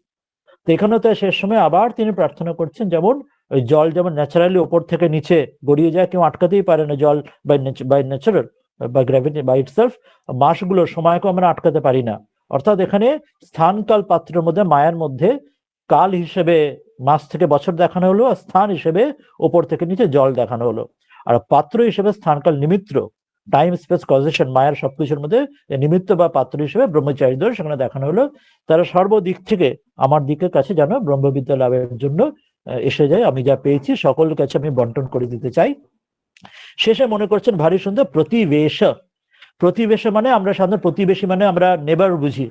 তো এখানেও তো শেষ সময় আবার তিনি প্রার্থনা করছেন, যেমন ওই জল যেমন ন্যাচারালি ওপর থেকে নিচে গড়িয়ে যায়, কেউ আটকাতেই পারে না জল, by natural, by gravity, by itself. মাসগুলো সময়কে আমরা আটকাতে পারি না। অর্থাৎ এখানে স্থানকাল পাত্রের মধ্যে, মায়ের মধ্যে কাল হিসেবে মাস থেকে বছর দেখানো হলো, আর স্থান হিসেবে ওপর থেকে নিচে জল দেখানো হলো, আর পাত্র হিসেবে স্থানকাল নিমিত্ত, টাইম স্পেস কজেশন, মায়ের সবকিছুর মধ্যে নিমিত্ত বা পাত্র হিসেবে ব্রহ্মচারীদের সেখানে দেখানো হলো। তারা সর্বদিক থেকে আমার দিকের কাছে যেন ব্রহ্মবিদ্যা লাভের জন্য এসে যায়, আমি যা পেয়েছি সকলের কাছে আমি বন্টন করে দিতে চাই। শেষে মনে করছেন ভারী সুন্দর প্রতিবেশ। প্রতিবেশ মানে আমরা সাধারণত প্রতিবেশী মানে আমরা নেবার বুঝি,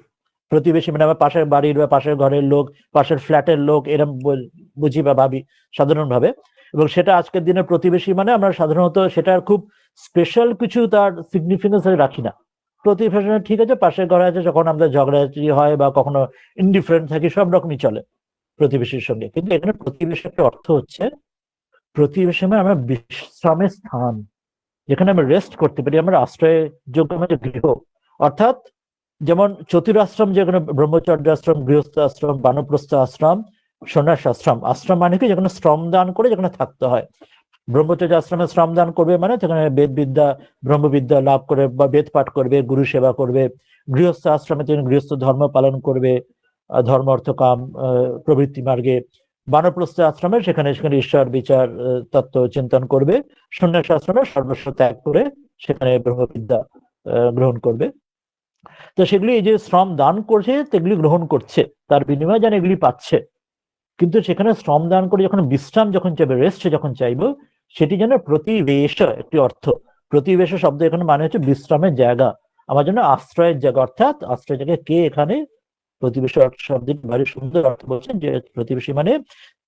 প্রতিবেশী মানে আমার পাশের বাড়ির বা পাশের ঘরের লোক, পাশের ফ্ল্যাটের লোক, এরকম বুঝি বা ভাবি সাধারণভাবে। এবং সেটা আজকের দিনে প্রতিবেশী মানে আমরা সাধারণত সেটার খুব স্পেশাল কিছু তার সিগনিফিকেন্স রাখি না। প্রতিবেশী ঠিক আছে, পাশের ঘরে আছে, যখন আমাদের ঝগড়াঝাটি হয় বা কখনো ইনডিফারেন্ট থাকি, সব রকমই চলে প্রতিবেশীর সঙ্গে। কিন্তু এখানে প্রতিবেশী একটা অর্থ হচ্ছে, প্রতিবেশী মানে আমরা বিশ্রামের স্থান, যেখানে আমরা রেস্ট করতে পারি, আমরা আশ্রয় যোগ্য আমাদের গৃহ। অর্থাৎ যেমন চতুরাশ্রম, যেখানে ব্রহ্মচর্য আশ্রম, গৃহস্থ আশ্রম, বানপ্রস্থ আশ্রম, সন্ন্যাস আশ্রম। আশ্রম মানে কি, যেখানে শ্রম দান করে যেখানে থাকতে হয়। ব্রহ্মচর্য আশ্রমে শ্রম দান করবে মানে সেখানে বেদ বিদ্যা, ব্রহ্মবিদ্যা লাভ করে বা বেদ পাঠ করবে, গুরু সেবা করবে। গৃহস্থ আশ্রমে তিনি গৃহস্থ ধর্ম পালন করবে, ধর্ম অর্থ কাম প্রবৃত্তি মার্গে। বানপ্রস্থ আশ্রমে সেখানে সেখানে ঈশ্বর বিচার তত্ত্ব চিন্তন করবে। সন্ন্যাস আশ্রমে সর্বস্ব ত্যাগ করে সেখানে ব্রহ্মবিদ্যা গ্রহণ করবে। তো সেগুলি এই যে শ্রম দান করছে, সেগুলি গ্রহণ করছে, তার বিনিময়ে যেন এগুলি পাচ্ছে। কিন্তু সেখানে শ্রম দান করে যখন বিশ্রাম যখন চাইবে, রেস্ট যখন চাইবো, সেটি যেন প্রতিবেশ একটি অর্থ। প্রতিবেশ শব্দ এখানে মানে হচ্ছে বিশ্রামের জায়গা, আমার জন্য আশ্রয়ের জায়গা। অর্থাৎ আশ্রয়ের জায়গা কে এখানে, প্রতিবেশী শব্দটি ভারী সুন্দর অর্থ বলছেন যে প্রতিবেশী মানে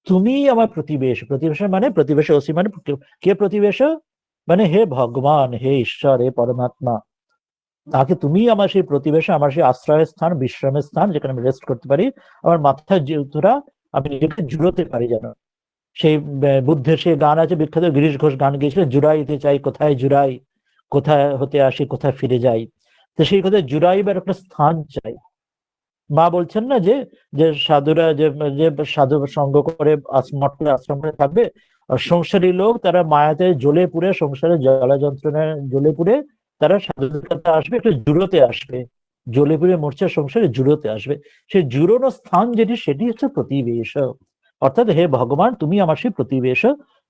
তুমি আমার প্রতিবেশ। প্রতিবেশ মানে প্রতিবেশ অসি মানে কে প্রতিবেশ, মানে হে ভগবান, হে ঈশ্বর, হে পরমাত্মা, তাকে তুমি আমার সেই প্রতিবেশ, আমার সেই আশ্রয়ের স্থান, বিশ্রামের স্থান, যেখানে আমি রেস্ট করতে পারি, আমার মাথায় জুতোরা আমি নিজেকে জুড়োতে পারি যেন। সেই বুদ্ধের সেই গান আছে বিখ্যাত, গিরিশ ঘোষ গান গেয়েছিলেন, জুড়াইতে চাই কোথায় জুড়াই, কোথায় হতে আসি কোথায় ফিরে যাই। তো সেই কথা জুড়াইবার একটা স্থান চাই। মা বলছেন না যে যে সাধুরা যে সাধু সঙ্গ করে আশ্রম করে থাকবে, আর সংসারী লোক তারা মায়াতে জ্বলে পুড়ে, সংসারে জ্বালা যন্ত্রণায় জ্বলে পুড়ে তারা সাধুদের কাছে আসবে, একটু জুড়োতে আসবে, জ্বলে পুড়ে মরছে সংসারে, জুড়োতে আসবে। সেই জুড়োনো স্থান যেটি, সেটি হচ্ছে প্রতিবেশ। অর্থাৎ হে ভগবান, তুমি আমার সেই প্রতিবেশ,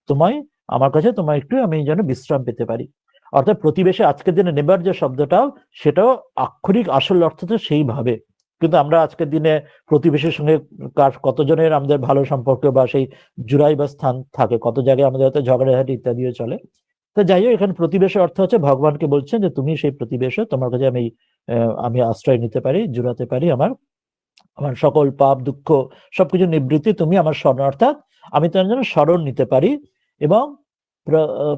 তোমায় আমার কাছে তোমায় একটু আমি যেন বিশ্রাম পেতে পারি। অর্থাৎ প্রতিবেশে আজকের দিনে নেবার যে শব্দটাও, সেটাও আক্ষরিক আসল অর্থ তো সেইভাবে। কিন্তু আমরা আজকের দিনে প্রতিবেশীর সঙ্গে কতজনের আমাদের ভালো সম্পর্ক বা সেই জুড়াই বা স্থান থাকে, কত জায়গায় আমাদের হয়তো ঝগড়াঝাটি ইত্যাদিও চলে। তো যাই হোক, এখানে প্রতিবেশের অর্থ হচ্ছে ভগবানকে বলছেন যে তুমি সেই প্রতিবেশ, তোমার কাছে আমি আশ্রয় নিতে পারি, জুড়াতে পারি, আমার আমার সকল পাপ দুঃখ সবকিছু নিবৃত্তি তুমি আমার স্মরণ, অর্থাৎ আমি তোমার জন্য স্মরণ নিতে পারি। এবং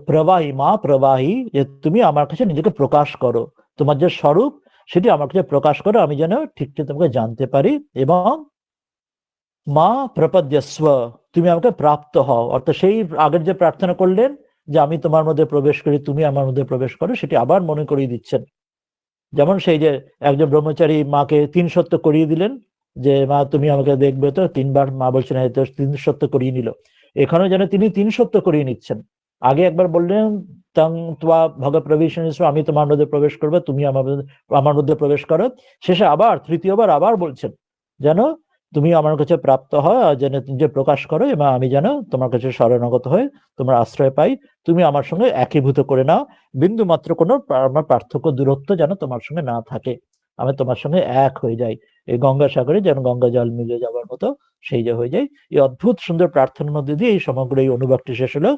প্রবাহী মা প্রবাহী, যে তুমি আমার কাছে নিজেকে প্রকাশ করো, তোমার যে স্বরূপ সেটি আমার কাছে প্রকাশ করো, আমি যেন ঠিক তোমাকে জানতে পারি। এবং মা প্রপদ্যস্ব, তুমি আমাকে প্রাপ্ত হও। অর্থাৎ সেই আগের যে প্রার্থনা করলেন যে আমি তোমার মধ্যে প্রবেশ করি, তুমি আমার মধ্যে প্রবেশ করো, সেটি আবার মনে করিয়ে দিচ্ছেন। যেমন সেই যে একজন ব্রহ্মচারী মাকে 3 সত্য করিয়ে দিলেন, যে মা তুমি আমাকে দেখবে তো, 3বার মা বলছেন হয়তো 3 সত্য করিয়ে নিল। এখানেও যেন তিনি 3 সত্য করিয়ে নিচ্ছেন। আগে একবার বললেন তং ত্বা ভগ প্রবেশিষ্যু, আমি তোমার মধ্যে প্রবেশ করবো, তুমি আমার মধ্যে প্রবেশ করো। শেষে আবার তৃতীয়বার আবার বলছেন যেন তুমি আমার কাছে প্রাপ্ত হয়, আর যেন নিজে প্রকাশ করো, এবং আমি যেন তোমার কাছে শরণাগত হয়ে তোমার আশ্রয় পাই, তুমি আমার সঙ্গে একীভূত করে নাও, বিন্দু মাত্র কোনো আমার পার্থক্য দূরত্ব যেন তোমার সঙ্গে না থাকে, আমি তোমার সঙ্গে এক হয়ে যাই, এই গঙ্গা সাগরে যেন গঙ্গা জল মিলে যাওয়ার মতো সেই যে হয়ে যায়। এই অদ্ভুত সুন্দর প্রার্থনার মধ্যে দিয়ে এই সমগ্র এই অনুবাদটি শেষ হলো।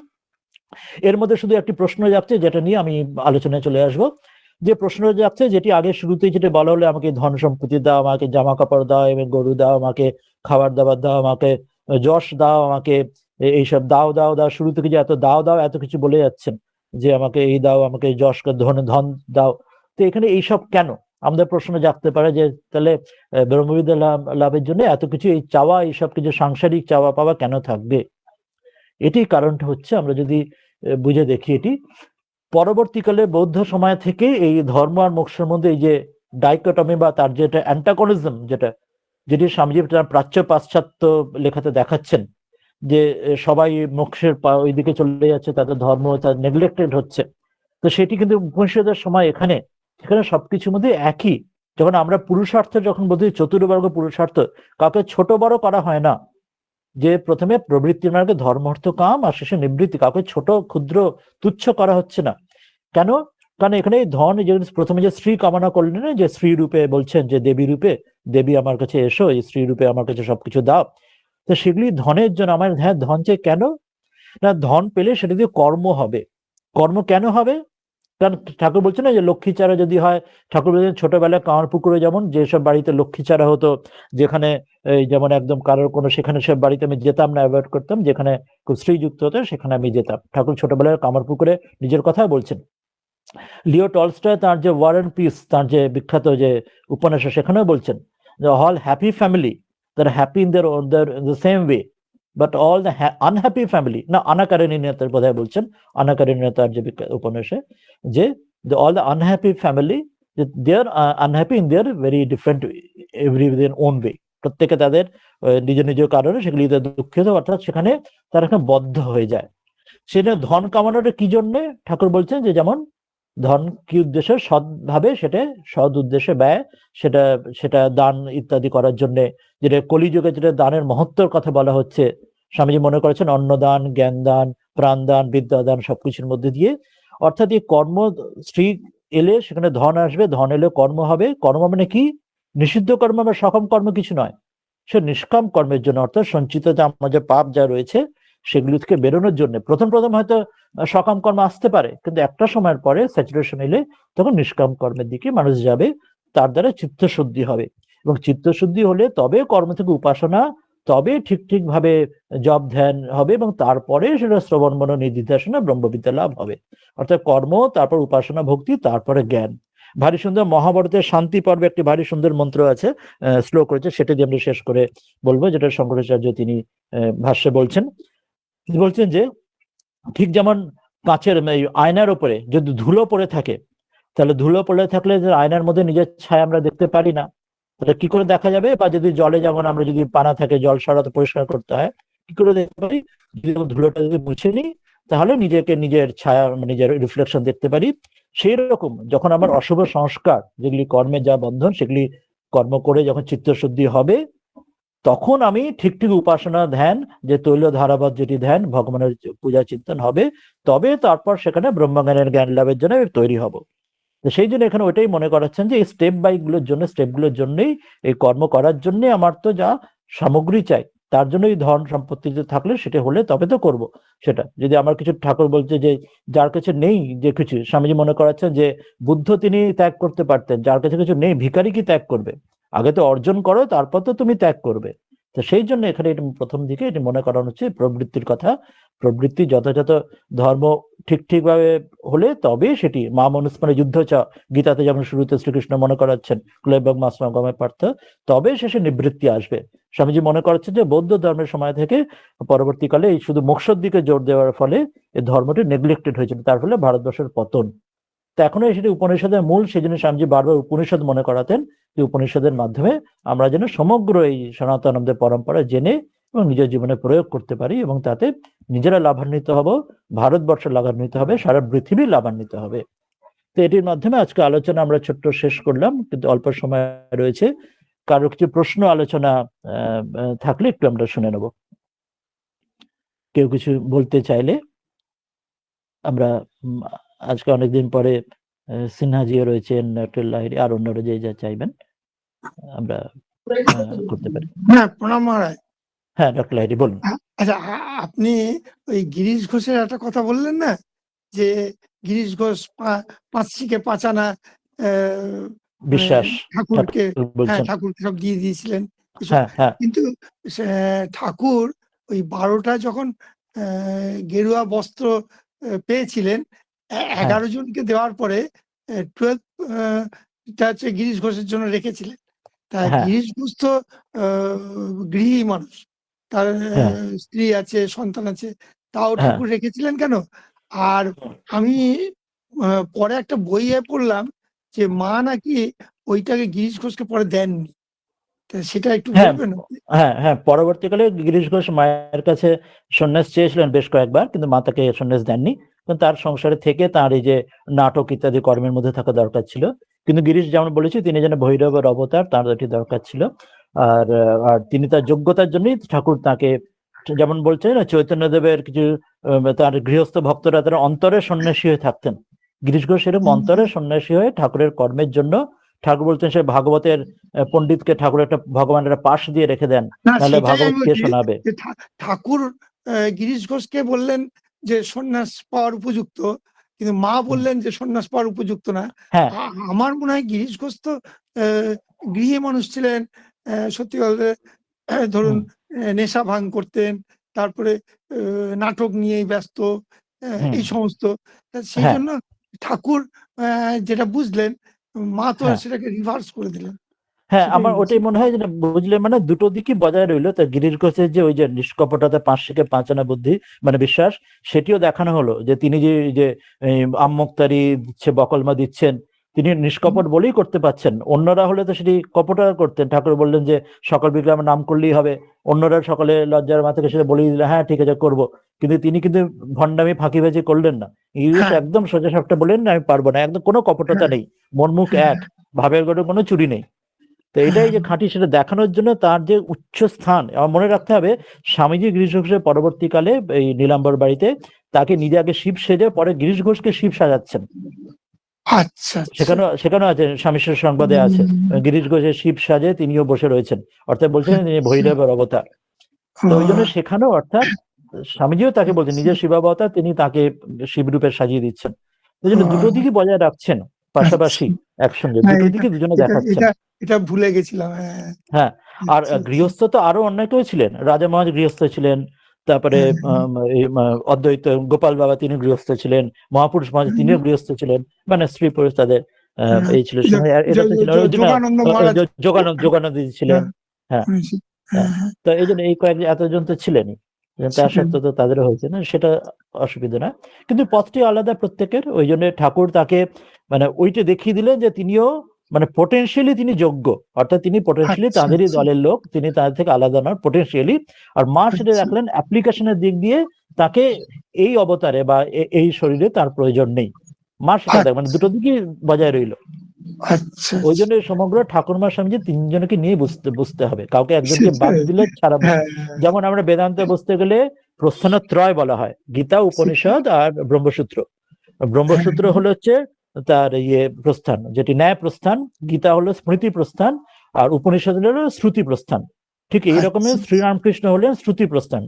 এর মধ্যে শুধু একটি প্রশ্ন যাচ্ছে, যেটা নিয়ে আমি আলোচনায় চলে আসবো। যে প্রশ্ন যাচ্ছে, যেটি আগে শুরুতেই যেটা বলা হলো, আমাকে ধন সম্পত্তি দাও, আমাকে জামা কাপড় দাও, এবং গরু দাও, আমাকে খাবার দাবার দাও, আমাকে যশ দাও, আমাকে এইসব দাও দাও দাও, শুরু থেকে যে এত দাও দাও এত কিছু বলে যাচ্ছেন, যে আমাকে এই দাও, আমাকে যশ ধন ধন দাও। তো এখানে এইসব কেন আমাদের প্রশ্ন জাগতে পারে, যে তাহলে ব্রহ্মবিদ্যা লাভের জন্য এত কিছু এই চাওয়া, এইসব কিছু সাংসারিক চাওয়া পাওয়া কেন থাকবে? এটি কারণটা হচ্ছে, আমরা যদি বুঝে দেখি, এটি পরবর্তীকালে বৌদ্ধ সময় থেকে এই ধর্ম আর মোক্ষের মধ্যে এই যে ডাইকটমি বা তার যেটা অ্যান্টাগনিজম, যেটি স্বামীজি প্রাচ্য পাশ্চাত্য লেখাতে দেখাচ্ছেন, যে সবাই মোক্ষের ওইদিকে চলে যাচ্ছে, তাদের ধর্ম তার নেগলেক্টেড হচ্ছে। তো সেটি কিন্তু উপনিষদের সময় এখানে সবকিছুর মধ্যে একই। যখন আমরা পুরুষার্থ যখন বলছি, চতুর্বর্গ পুরুষার্থ, কাউকে ছোট বড় করা হয় না, যে প্রথমে প্রবৃত্তির মার্গে ধর্ম অর্থ কাম, আর শেষে নিবৃত্তি, কাউকে ছোট ক্ষুদ্র তুচ্ছ করা হচ্ছে না। কেন? কারণ এখানে ধন, যে প্রথমে যে স্ত্রী কামনা করলেন, যে স্ত্রী রূপে বলছেন, যে দেবী রূপে, দেবী আমার কাছে এসো, এই স্ত্রী রূপে আমার কাছে সবকিছু দাও। তো সেগুলি ধনের জন্য। আমার হ্যাঁ, ধন চাই কেন? না, ধন পেলে সেটা দিয়ে কর্ম হবে। কর্ম কেন হবে? কারণ ঠাকুর বলছেন না, যে লক্ষ্মী চারা যদি হয়, ঠাকুর বলছেন ছোটবেলায় কামার পুকুরে যেমন যেসব বাড়িতে লক্ষ্মী চারা হতো, যেখানে এই যেমন একদম কারোর কোনো, সেখানে সব বাড়িতে আমি যেতাম না, অ্যাভয়েড করতাম, যেখানে খুব শ্রীযুক্ত হতো সেখানে আমি যেতাম। ঠাকুর ছোটবেলায় কামার পুকুরে নিজের কথা বলছেন। লিও টলস্টয় তার যে ওয়ার অ্যান্ড পিস, তার যে বিখ্যাত যে উপন্যাস, সেখানেও বলছেন যে অল হ্যাপি ফ্যামিলি, তার happy in the same way, but all the unhappy family, না অনাকারেণীয়তার বোধহয় বলছেন, অনাকারেণীয়তার যে উপন্যাসে, যে all the unhappy family, they are unhappy in their very different every own way, প্রত্যেকে তাদের নিজ নিজ কারণে সেগুলি দুঃখিত, অর্থাৎ সেখানে তারা এখানে বদ্ধ হয়ে যায়। সেটা ধন কামানোটা কি জন্যে? ঠাকুর বলছেন যে যেমন ধন কি উদ্দেশ্যে, সৎভাবে সেটা সৎ উদ্দেশ্যে ব্যয়, সেটা সেটা দান ইত্যাদি করার জন্য, যেটা কলিযুগে যেটা দানের মহত্বর কথা বলা হচ্ছে, স্বামীজি মনে করেছেন অন্নদান, জ্ঞান দান, প্রাণ দান, বিদ্যাদান, সবকিছুর মধ্যে দিয়ে, অর্থাৎ এই কর্ম, স্ত্রী এলে সেখানে ধন আসবে, ধন এলে কর্ম হবে। কর্ম মানে কি? নিষিদ্ধ কর্ম বা সকাম কর্ম কিছু নয়, সে নিষ্কাম কর্মের জন্য, অর্থাৎ সঞ্চিত যে আমাদের পাপ যা রয়েছে সেগুলি থেকে বেরোনোর জন্য। প্রথম হয়তো সকাম কর্ম আসতে পারে, কিন্তু একটা সময়ের পরে স্যাচুরেশন এলে তখন নিষ্কাম কর্মের দিকে মানুষ যাবে, তার দ্বারা চিত্তশুদ্ধি হবে, এবং চিত্তশুদ্ধি হলে তবে কর্ম থেকে উপাসনা, তবে ঠিক ভাবে জপ ধ্যান হবে, এবং তারপরে সেটা শ্রবণ মনন নিধিধ্যাসনা ব্রহ্মবিদ্যা লাভ হবে। অর্থাৎ কর্ম, তারপর উপাসনা ভক্তি, তারপরে জ্ঞান। ভারী সুন্দর মহাভারতের শান্তি পর্বে একটি ভারী সুন্দর মন্ত্র আছে, শ্লোক রয়েছে, সেটা দিয়ে আমরা শেষ করে বলবো, যেটা শঙ্করাচার্য তিনি ভাষ্যে বলছেন। তিনি বলছেন যে ঠিক যেমন কাঁচের আয়নার উপরে যদি ধুলো পড়ে থাকে, তাহলে ধুলো পড়ে থাকলে যে আয়নার মধ্যে নিজের ছায়া আমরা দেখতে পারি না, তাহলে কি করে দেখা যাবে? বা যদি জলে, যেমন আমরা যদি পানা থাকে, জল সরাতে পরিষ্কার করতে হয়, কি করে দেখতে পারি? যদি ধুলোটা যদি মুছে নিই, তাহলে নিজেকে নিজের ছায়া, নিজের রিফ্লেকশন দেখতে পারি। সেই রকম যখন আমার অশুভ সংস্কার, যেগুলি কর্মের যা বন্ধন, সেগুলি কর্ম করে যখন চিত্তশুদ্ধি হবে, তখন আমি ঠিক উপাসনা ধ্যান, যে তৈল ধারাবাদ যেটি ধ্যান, ভগবানের পূজা চিন্তন হবে, তবে তারপর সেখানে ব্রহ্মজ্ঞানের জ্ঞান লাভের জন্য তৈরি হব। তো সেই জন্য এখানে ওইটাই মনে করাচ্ছেন, যে এই স্টেপগুলোর জন্যই, এই কর্ম করার জন্য আমার তো যা সামগ্রী চাই, তার জন্যই ধন সম্পত্তি থাকলে সেটা হলে তবে তো করব। সেটা যদি আমার কিছু, ঠাকুর বলছে যে যার কাছে নেই যে কিছু, স্বামীজি মনে করাচ্ছেন যে বুদ্ধ তিনি ত্যাগ করতে পারতেন, যার কাছে কিছু নেই, ভিখারি কি ত্যাগ করবে? আগে তো অর্জন করো, তারপর তো তুমি ত্যাগ করবে। তো সেই জন্য এখানে প্রথম দিকে এটি মনে করানো হচ্ছে প্রবৃত্তির কথা। প্রবৃত্তি যথাযথ ধর্ম ঠিকভাবে হলে তবে সেটি মা মনুস্মরণে যুদ্ধ চ, গীতাতে যেমন শুরুতে শ্রীকৃষ্ণ মনে করাচ্ছেন ক্লেবং মাসমাগমে পার্থ, তবে শেষে নিবৃত্তি আসবে। স্বামীজি মনে করাচ্ছেন যে বৌদ্ধ ধর্মের সময় থেকে পরবর্তীকালে এই শুধু মোক্ষর দিকে জোর দেওয়ার ফলে এই ধর্মটি নেগলেক্টেড হয়েছিল, তার ফলে ভারতবর্ষের পতন। তো এখনো সেটি উপনিষদের মূল, সেই জন্য স্বামীজি বারবার উপনিষদ মনে করাতেন, যে উপনিষদের মাধ্যমে আমরা যেন সমগ্র এই সনাতন আমাদের পরম্পরা জেনে এবং নিজের জীবনে প্রয়োগ করতে পারি, এবং তাতে নিজেরা লাভান্বিত হব, ভারতবর্ষ লাভান্বিত হবে, সারা পৃথিবী লাভান্বিত হবে। তো এটির মাধ্যমে আজকে আলোচনা আমরা ছোট্ট শেষ করলাম, কিন্তু অল্প সময় রয়েছে। কারো কিছু প্রশ্ন আলোচনা থাকলে একটু আমরা শুনে নেব। কেউ কিছু বলতে চাইলে আমরা আজকে অনেকদিন পরে সিনহাজিও রয়েছেন, ডক্টর লাহিড়ী, আর অন্যরা যে যা চাইবেন আমরা করতে পারি। হ্যাঁ, প্রণাম মহারাজ। হ্যাঁ, ডক্টর লাহিড়ী বলুন। আচ্ছা, আপনি ওই গিরিশ ঘোষের একটা কথা বললেন না, যে গিরিশ ঘোষ পাঁচশিকে পাঁচানা বিশ্বাস ঠাকুরকে, হ্যাঁ, ঠাকুরকে সব দিয়ে দিয়েছিলেন। কিন্তু ঠাকুর ওই 12টা যখন গেরুয়া বস্ত্র পেয়েছিলেন, 11 জনকে দেওয়ার পরে 12টা হচ্ছে গিরিশ ঘোষের জন্য রেখেছিলেন। তা গিরিশ ঘোষ তো গৃহী মানুষ, তার স্ত্রী আছে, সন্তান আছে, তাও ঠাকুর রেখেছিলেন কেন? আর আমি পরে একটা বইয়ে পড়লাম যে মা নাকি ওইটাকে গিরিশ ঘোষকে পরে দেননি, সেটা একটু বলবেন? হ্যাঁ, পরবর্তীকালে গিরিশ ঘোষ মায়ের কাছে সন্ন্যাস চেয়েছিলেন বেশ কয়েকবার, কিন্তু মা তাকে সন্ন্যাস দেননি, কারণ তার সংসারে থেকে তার এই যে নাটক ইত্যাদি কর্মের মধ্যে থাকা দরকার ছিল। কিন্তু গিরিশ, যেমন বলেছি, তিনি যেন ভৈরবের অবতার, তার এটি দরকার ছিল। আর তিনি তার যোগ্যতার জন্যই ঠাকুর তাকে, যেমন বলছে না, চৈতন্যদেবের কিছু তার গৃহস্থ ভক্তরা তারা অন্তরে সন্ন্যাসী হয়ে থাকতেন, গিরিশ ঘোষ এরকম অন্তরে সন্ন্যাসী হয়ে ঠাকুরের কর্মের জন্য, ঠাকুর বলতেন সে ভাগবতের পণ্ডিতকে ঠাকুর একটা ভগবানের একটা পাশ দিয়ে রেখে দেন, তাহলে ভাগবত কে শোনাবে। ঠাকুর গিরিশ ঘোষকে বললেন যে সন্ন্যাস পাওয়ার উপযুক্ত, কিন্তু মা বললেন যে সন্ন্যাস পাওয়ার উপযুক্ত না। আমার মনে হয় গিরিশ ঘোষ তো গৃহী মানুষ ছিলেন, সত্যি বলতে ধরুন নেশা ভাঙ করতেন, তারপরে নাটক নিয়েই ব্যস্ত, এই সমস্ত। সেই জন্য ঠাকুর যেটা বুঝলেন, মা তো সেটাকে রিভার্স করে দিলেন। হ্যাঁ, আমার ওটাই মনে হয়, যেটা বুঝলে মানে দুটো দিকই বজায় রইলো। তা গিরিশ ঘোষের যে ওই যে নিষ্কপটতা, পাঁচশিকে পাঁচানা বুদ্ধি মানে বিশ্বাস, সেটিও দেখানো হলো, যে তিনি যে আম্মুক্তারি দিচ্ছে, বকলমা দিচ্ছেন, তিনি নিষ্কপট বলেই করতে পারছেন। অন্যরা হলে তো সেটি কপটা করতেন। ঠাকুর বললেন যে সকল বিগ্রহের নাম করলেই হবে, অন্যরা সকলে লজ্জার মাথাকে সেটা বলেই দিলে, হ্যাঁ ঠিক আছে করবো। কিন্তু তিনি কিন্তু ভণ্ডামি ফাঁকিবাজি করলেন না। গিরিশ একদম সোজা সাপটা বললেন না, আমি পারবো না, একদম কোনো কপটতা নেই, মন মুখ এক, ভাবের গড়ে কোনো চুরি নেই। তো এটাই যে খাঁটি, সেটা দেখানোর জন্য তার যে উচ্চ স্থান। আমার মনে রাখতে হবে, স্বামীজি গিরিশ ঘোষের পরবর্তীকালে এই নীলাম্বর বাড়িতে তাকে নিজে আগে শিব সেজে, পরে গিরিশ ঘোষকে শিব সাজাচ্ছেন। সেখানেও আছে, স্বামীশ্বর সংবাদে আছে, গিরিশ ঘোষের শিব সাজে তিনিও বসে রয়েছেন, অর্থাৎ বলছেন তিনি ভৈরবের অবতার। তো ওই জন্য সেখানেও, অর্থাৎ স্বামীজিও তাকে বলছেন নিজের শিবাবতার, তিনি তাকে শিব রূপে সাজিয়ে দিচ্ছেন। ওই জন্য দুটো দিকই বজায় রাখছেন পাশাপাশি, একসঙ্গে দুটো দিকে দুজনে দেখাচ্ছেন। এটা ভুলে গেছিলাম। হ্যাঁ, আর গৃহস্থ তো আরো অনেকেও ছিলেন, রাজা মহারাজ গৃহস্থ ছিলেন, তারপরে অদ্বৈত গোপাল বাবা তিনি গৃহস্থ ছিলেন, মহাপুরুষ মহারাজ তিনিও গৃহস্থ ছিলেন, মানে স্ত্রী পুরুষ তাদের এই ছিল। যোগানন্দ ছিলেন। হ্যাঁ, তো এই জন্য এই কয়েকজন এতজন তো ছিলেনই, তার সত্ত্বেও তো তাদেরও হয়েছে না, সেটা অসুবিধা না। কিন্তু পথটি আলাদা প্রত্যেকের, ওই জন্য ঠাকুর তাকে মানে ওইটা দেখিয়ে দিলেন যে তিনিও মানে পোটেনশিয়ালি তিনি যোগ্য, অর্থাৎ তিনি পোটেনশিয়ালি তাদেরই দলের লোক, তিনি তাদের থেকে আলাদা নন পোটেনশিয়ালি। আর মা সেটা রাখলেন অ্যাপ্লিকেশনের দিক দিয়ে, তাকে এই অবতারে বা এই শরীরে তার প্রয়োজন নেই, মা সেটা দেখ, মানে দুটো দিকই বজায় রইল। ওই জন্য সমগ্র ঠাকুরমা স্বামীজি তিনজনকে নিয়ে বুঝতে হবে, কাউকে একজনকে বাদ দিলে ছাড়া। যেমন আমরা বেদান্তে বুঝতে গেলে প্রস্থানত্রয় বলা হয়, গীতা, উপনিষদ আর ব্রহ্মসূত্র। ব্রহ্মসূত্র হলো হচ্ছে তার প্রস্থান, যেটি ন্যায় প্রস্থান, গীতা হলো স্মৃতি প্রস্থান, আর উপনিষদ হলো শ্রুতি প্রস্থান। ঠিক এই রকমের শ্রীরামকৃষ্ণ হলেন শ্রুতি প্রস্থান,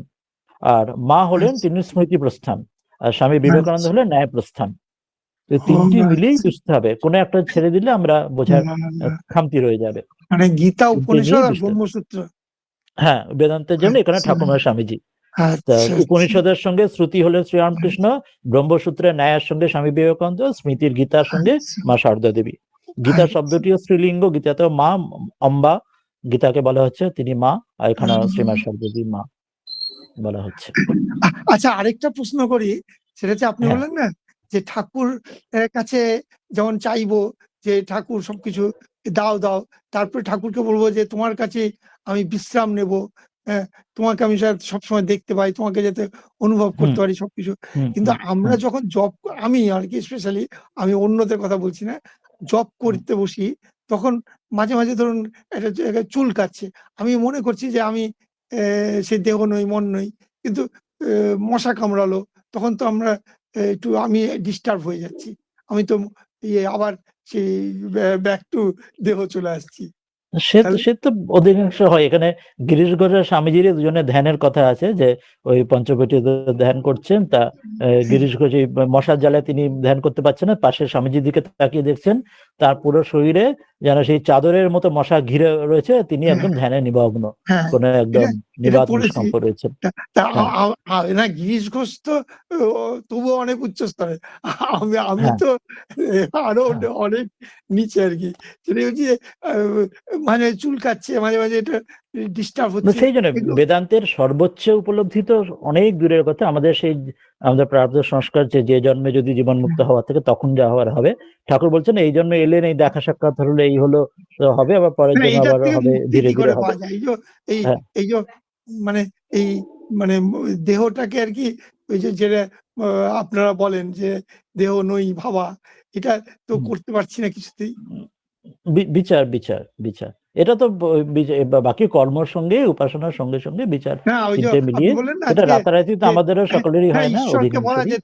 আর মা হলেন তিনি স্মৃতি প্রস্থান, আর স্বামী বিবেকানন্দ হলেন ন্যায় প্রস্থান। তিনটি মিলেই বুঝতে হবে, কোনো একটা ছেড়ে দিলে আমরা বোঝার খামতি রয়ে যাবে। মানে গীতা, উপনিষদ আর ব্রহ্মসূত্র। হ্যাঁ, বেদান্তের জন্য এখানে ঠাকুরমা স্বামীজি। উপনিষদের সঙ্গে শ্রুতি হলে শ্রীরামকৃষ্ণ, ব্রহ্মসূত্রের ন্যায়ের সঙ্গে স্বামী বিবেকানন্দ, স্মৃতির গীতার সঙ্গে মা শারদা দেবী। গীতা শব্দটিও স্ত্রীলিঙ্গ, গীতাতেও মা, অম্বা গীতাকে বলা হচ্ছে, তিনি মা, আর এখানে শ্রীমা শারদা দেবী মা বলা হচ্ছে। আচ্ছা, আরেকটা প্রশ্ন করি, সেটা হচ্ছে আপনি বললেন না যে ঠাকুর কাছে যেমন চাইবো যে ঠাকুর সবকিছু দাও, তারপরে ঠাকুরকে বলবো যে তোমার কাছে আমি বিশ্রাম নেব, তোমাকে আমি সবসময় দেখতে পাই, তোমাকে যাতে অনুভব করতে পারি সবকিছু। কিন্তু আমরা যখন জব, আমি আর কি স্পেশালি, আমি অন্যদের কথা বলছি না, জব করতে বসি তখন মাঝে মাঝে ধরুন একটা জায়গায় চুল কাচ্ছে, আমি মনে করছি যে আমি সে দেহ নই, মন নই, কিন্তু মশা কামড়ালো, তখন তো আমরা একটু আমি ডিস্টার্ব হয়ে যাচ্ছি, আমি তো আবার সেই ব্যাক টু দেহ চলে আসছি। সে তো অধিকাংশ হয়। এখানে গিরিশ ঘোষের স্বামীজির দুজনে ধ্যানের কথা আছে, যে ওই পঞ্চবটী ধ্যান করছেন, তা গিরিশ ঘোষ এই মশার জ্বালায় তিনি ধ্যান করতে পারছেন না, পাশে স্বামীজির দিকে তাকিয়ে দেখছেন, তার পুরো শরীরে যেন সেই চাদরের মতো মশা ঘিরে রয়েছে, তিনি একদম ধ্যানে নিমগ্ন, কোন একদম নিবাত নিষ্কম্প রয়েছে। না, গিরিশ ঘোষ তো তবুও অনেক উচ্চ স্তরে, আমি তো আরো অনেক নিচে আর কি। মাঝে চুল কাচ্ছে, মাঝে মাঝে এটা ডিস্টার্ব হচ্ছে। সেই জন্য বেদান্তের সর্বোচ্চ উপলব্ধি তো অনেক দূরের কথা। আমাদের প্রারব্ধ সংস্কার, যে জন্মে যদি জীবন মুক্ত হওয়া থেকে তখন যা হওয়ার হবে, ঠাকুর বলছেন এই জন্মে এলেন, এই দেখা সাক্ষাৎ হলো, এই হলো হবে, আবার পরের জন্য আবার হবে, ধীরে ধীরে হবে। এই যে মানে এই মানে দেহটাকে আর কি, ওই যে যেটা আপনারা বলেন যে দেহ নই ভাবা, এটা তো করতে পারছি না কিছুতেই। বিচার বিচার বিচার এটা তো বাকি কর্মের সঙ্গে উপাসনার সঙ্গে সঙ্গে বিচার তিনটে মিলিয়ে, এটা রাতারাতি তো আমাদেরও সকলেরই হয় না। ঈশ্বরকে বলা যে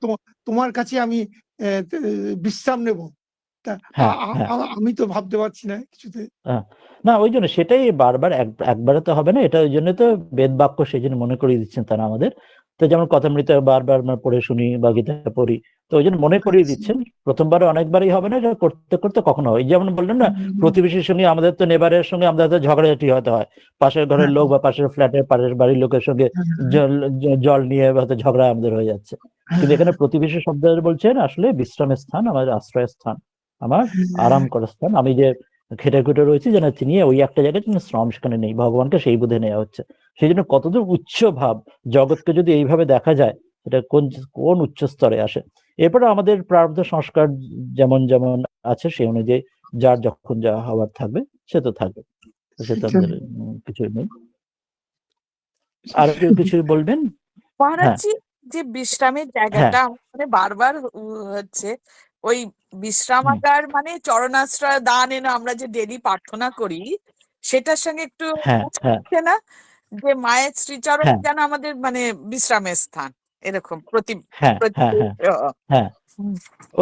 তোমার কাছে আমি বিশ্রাম নেব, আমি তো ভাবতে পারছি না কিছুতে। না, ওই জন্য সেটাই বারবার একবারে তো হবে না, এটা ওই জন্য তো বেদ বাক্য সেই জন্য মনে করিয়ে দিচ্ছেন তারা আমাদের। তো যেমন কথামৃত বারবার পড়ে শুনি বা গীতা পড়ি, তো ওই জন্য মনে করিয়ে দিচ্ছেন। প্রথমবারে অনেকবারই হবে না, এটা করতে করতে কখনো হয়। যেমন বললেন না, প্রতিবেশীর সঙ্গে আমাদের তো নেবারের সঙ্গে আমাদের তো ঝগড়াঝাটি হতে হয়, পাশের ঘরের লোক বা পাশের ফ্ল্যাটের পাশের বাড়ির লোকের সঙ্গে জল নিয়ে হয়তো ঝগড়া আমাদের হয়ে যাচ্ছে। কিন্তু এখানে প্রতিবেশী শব্দ বলছেন আসলে বিশ্রামের স্থান, আমার আশ্রয় স্থান, আমার আরাম করার স্থান। আমি যে খেটে খুটে রয়েছে যেন তিনি ওই একটা জায়গায় শ্রম সেখানে নেই, ভগবানকে সেই বোধে নেওয়া হচ্ছে। সেই জন্য কতদূর উচ্চ ভাব, জগৎকে যদি এইভাবে দেখা যায়, এটা কোন উচ্চ স্তরে আসে। এরপরে আমাদের প্রারব্ধ সংস্কার যেমন যেমন আছে সেই অনুযায়ী যার যখন যা হওয়ার থাকবে সে তো থাকবে, সে তো আমাদের কিছুই নেই। আর কেউ কিছু বলবেন? মহারাজজি, যে বিশ্রামের জায়গাটা মানে বারবার হচ্ছে, ওই বিশ্রামাগার মানে চরণাশ্রয় দান এনে আমরা যে ডেলি প্রার্থনা করি, সেটার সঙ্গে একটু হচ্ছে না যে মায়ের শ্রীচরণ যেন আমাদের মানে বিশ্রামের স্থান, এরকম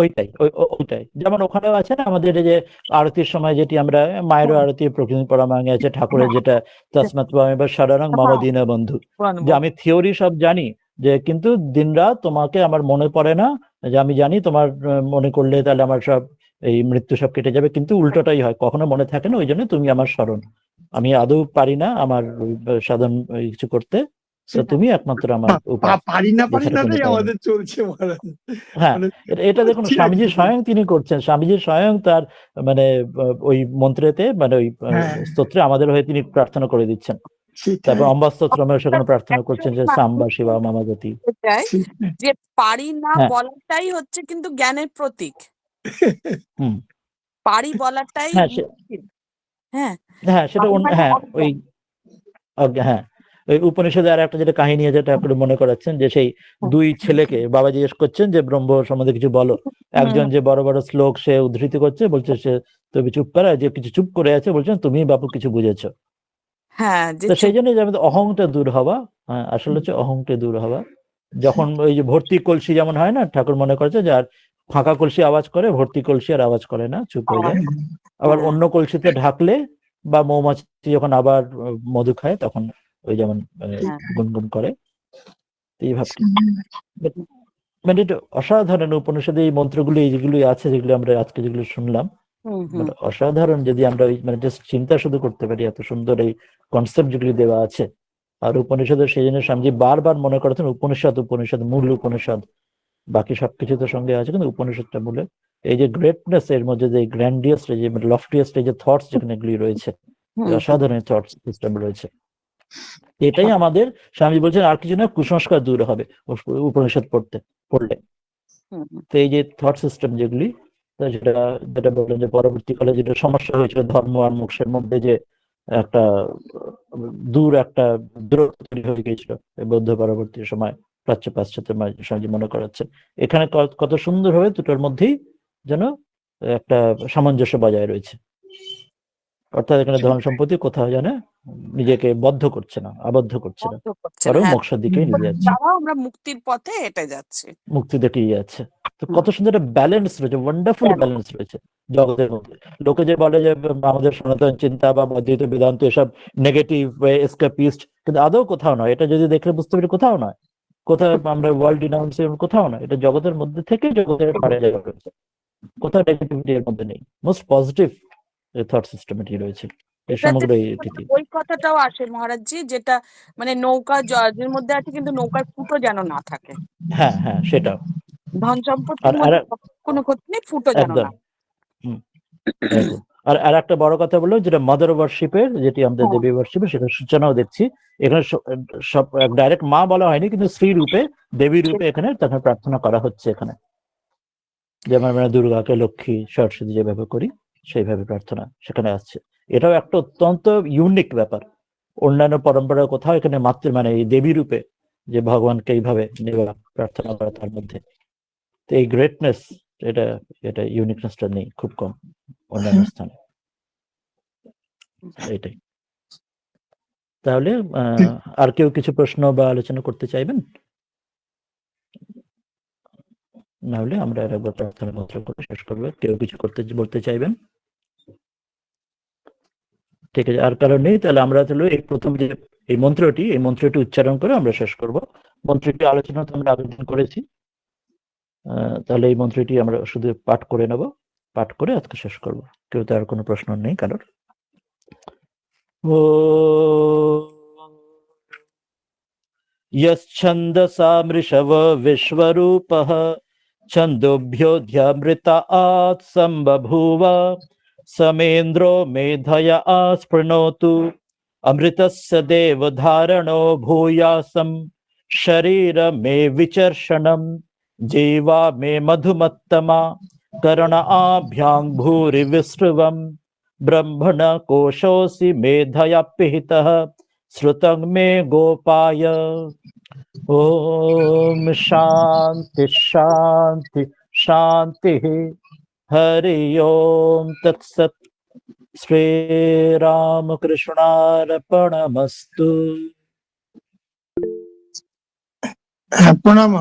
ওইটাই যেমন ওখানেও আছে না আমাদের যে আরতির সময়, যেটি আমরা মায়ের আরতি প্রকৃতি পরমাঙ্গে আছে, ঠাকুরের যেটা তসমাৎ বা শরণং মম দীনবন্ধু, যে আমি থিওরি সব জানি, যে কিন্তু দিনরাত তোমাকে আমার মনে পড়ে না, যে আমি জানি তোমার মনে করলে তাহলে আমার সব এই মৃত্যু সব কেটে যাবে, কিন্তু উল্টোটাই হয়, কখনো মনে থাকে না, ওই জন্য তুমি আমার শরণ, আমি আদৌ পারি না আমার সাধন কিছু করতে, তো তুমি একমাত্র আমার উপায়। আমাদের চলছে। এটা দেখুন স্বামীজি স্বয়ং তিনি করছেন, স্বামীজি স্বয়ং তার মানে ওই মন্ত্রেতে মানে ওই স্তোত্রে আমাদের হয়ে তিনি প্রার্থনা করে দিচ্ছেন। তারপর অম্বা স্তোত্র আমরা সেখানে প্রার্থনা করছেন যে সাম্বা শিবা মামাগতি, যে পারি না বলাটাই হচ্ছে কিন্তু জ্ঞানের প্রতীক। পারি বলাটাই সেটা ওই উপনিষদে আর একটা যেটা কাহিনী আছে, যেটা আপনি মনে করাচ্ছেন, যে সেই দুই ছেলেকে বাবা জিজ্ঞেস করছেন যে ব্রহ্ম সম্বন্ধে কিছু বলো, একজন যে বড় বড় শ্লোক সে উদ্ধৃতি করছে, বলছে সে তুমি চুপ করা, যে কিছু চুপ করে আছে বলছেন তুমি বাপু কিছু বুঝেছো। তো সেই জন্য যে আমাদের অহংটা দূর হওয়া, আসলে হচ্ছে অহংটা দূর হওয়া। যখন ওই যে ভর্তি কলসি যেমন হয় না, ঠাকুর মনে করেছে যে আর ফাঁকা কলসি আওয়াজ করে, ভর্তি কলসি আর আওয়াজ করে না, চুপ হয়ে যায়। আবার অন্য কলসিতে ঢাকলে বা মৌমাছি যখন আবার মধু খায় তখন ওই যেমন গুনগুন করে, এইভাবে মানে এটা অসাধারণ। উপনিষদে এই মন্ত্রগুলো যেগুলো আছে, যেগুলো আমরা আজকে যেগুলো শুনলাম, মানে অসাধারণ। যদি আমরা মানে জাস্ট চিন্তা শুধু করতে পারি, এত সুন্দর এই কনসেপ্ট যেগুলি দেওয়া আছে। আর উপনিষদের সেই জন্য স্বামীজি বারবার মনে করেছেন উপনিষদ মূল উপনিষদ, বাকি সবকিছু তো সঙ্গে আছে, কিন্তু উপনিষদটা বলে এই যে গ্রেটনেস এর মধ্যে, যে গ্র্যান্ডিয়াস, যে লফটিয়াস্ট যে থটস যেখানে এগুলি রয়েছে, অসাধারণ থটস সিস্টেম রয়েছে। এটাই আমাদের স্বামীজি বলছেন, আর কিছু না, কুসংস্কার দূর হবে উপনিষদ পড়লে। তো এই যে থট সিস্টেম যেগুলি, যেটা বললেন যে পরবর্তীকালে যেটা সমস্যা হয়েছিল ধর্ম আর মোক্ষের মধ্যে, যে একটা দূর একটা দূরত্ব তৈরি হয়ে গিয়েছিল বৌদ্ধ পরবর্তী সময় প্রাচ্য পাশ্চাত্যের সমাজে মনে করাচ্ছে। এখানে কত সুন্দরভাবে দুটোর মধ্যেই যেন একটা সামঞ্জস্য বজায় রয়েছে। অর্থাৎ এখানে ধন সম্পত্তি কোথাও যেন নিজেকে বদ্ধ করছে না, আবদ্ধ করছে না, বরং মোক্ষের দিকে নিয়ে যাচ্ছে, আমরা মুক্তির পথে হেঁটে যাচ্ছি, মুক্তি দিকে যাচ্ছে। তো কত সুন্দর একটা ব্যালেন্স রয়েছে, ওয়ান্ডারফুল ব্যালেন্স রয়েছে জগতের মধ্যে। লোকে যে বলে যে আমাদের সনাতন চিন্তা বা অদ্বৈত বেদান্ত এসব নেগেটিভ এসকেপিস্ট, কিন্তু আদৌ কোথাও নয়। এটা যদি দেখলে বুঝতে পারি কোথাও নয়, কোথাও আমরা ওয়ার্ল্ড ডিনাউন্সিয়েশন কোথাও নয়, এটা জগতের মধ্যে থেকে জগতের পারে জায়গা রয়েছে, কোথাও নেগেটিভিটি এর মধ্যে নেই। মোস্ট পজিটিভ থট সিস্টেম এটি রয়েছে এই সমগ্র এটিতে। ওই কথাটাও আসে মহারাজজি, যেটা মানে নৌকা জলের মধ্যে আছে কিন্তু নৌকার ফুটো যেন না থাকে। হ্যাঁ হ্যাঁ, সেটাও। ধন সম্পত্তির মধ্যে কোনো ক্ষতি নেই, ফুটো যেন না। আর একটা বড় কথা বললো যেটা মাদার ওয়ার্শিপের, যেটি আমাদের দেবী ওয়ার্শিপের, সেটা সূচনাও দেখছি এখানে। সব ডাইরেক্ট মা বলা হয়নি, কিন্তু স্ত্রী রূপে দেবী রূপে এখানে তখন প্রার্থনা করা হচ্ছে এখানে, যেমন আমরা দুর্গাকে লক্ষ্মী সরস্বতী যেভাবে করি সেইভাবে প্রার্থনা সেখানে আসছে। এটাও একটা অত্যন্ত ইউনিক ব্যাপার। অন্যান্য পরম্পরার কোথাও এখানে মানে এই দেবী রূপে যে ভগবানকে এইভাবে নেওয়া প্রার্থনা করা, তার মধ্যে তো এই গ্রেটনেস, এটা ইউনিকনেসটা নেই, খুব কম অন্যান্য স্থানে। এটাই। তাহলে আর কেউ কিছু প্রশ্ন বা আলোচনা করতে চাইবেন? নাহলে আমরা একবার প্রার্থনা মন্ত্র করে শেষ করবো। কেউ কিছু বলতে চাইবেন? ঠিক আছে, আর কারণ নেই। তাহলে আমরা তাহলে এই প্রথম যে এই মন্ত্রটি উচ্চারণ করে আমরা শেষ করব। মন্ত্রটি আলোচনা তো আমরা আগের দিন করেছি, তাহলে এই মন্ত্রটি আমরা শুধু পাঠ করে নেব, পাঠ করে আজকে শেষ করব। কেউ তো আর কোনো প্রশ্ন নেই কারোর? यश्छन्दसा मृषव विश्वरूपः छन्दोभ्योऽध्यमृतात् सम्बभूव समेन्द्रो मेधया स्पृणोतु अमृतस्य देवधारणो भूयासं शरीर मे विचर्षणं जीवा मे मधुमत्तमा करुणाभ्यां भूरि विस्रवं ब्रह्मण कोशोऽसि मेधया पिहितः श्रुतं मे गोपाय। ओम शांति शांति शांति। हरि ओम तत्सत। श्री रामकृष्णार्पणमस्तु। प्रणाम।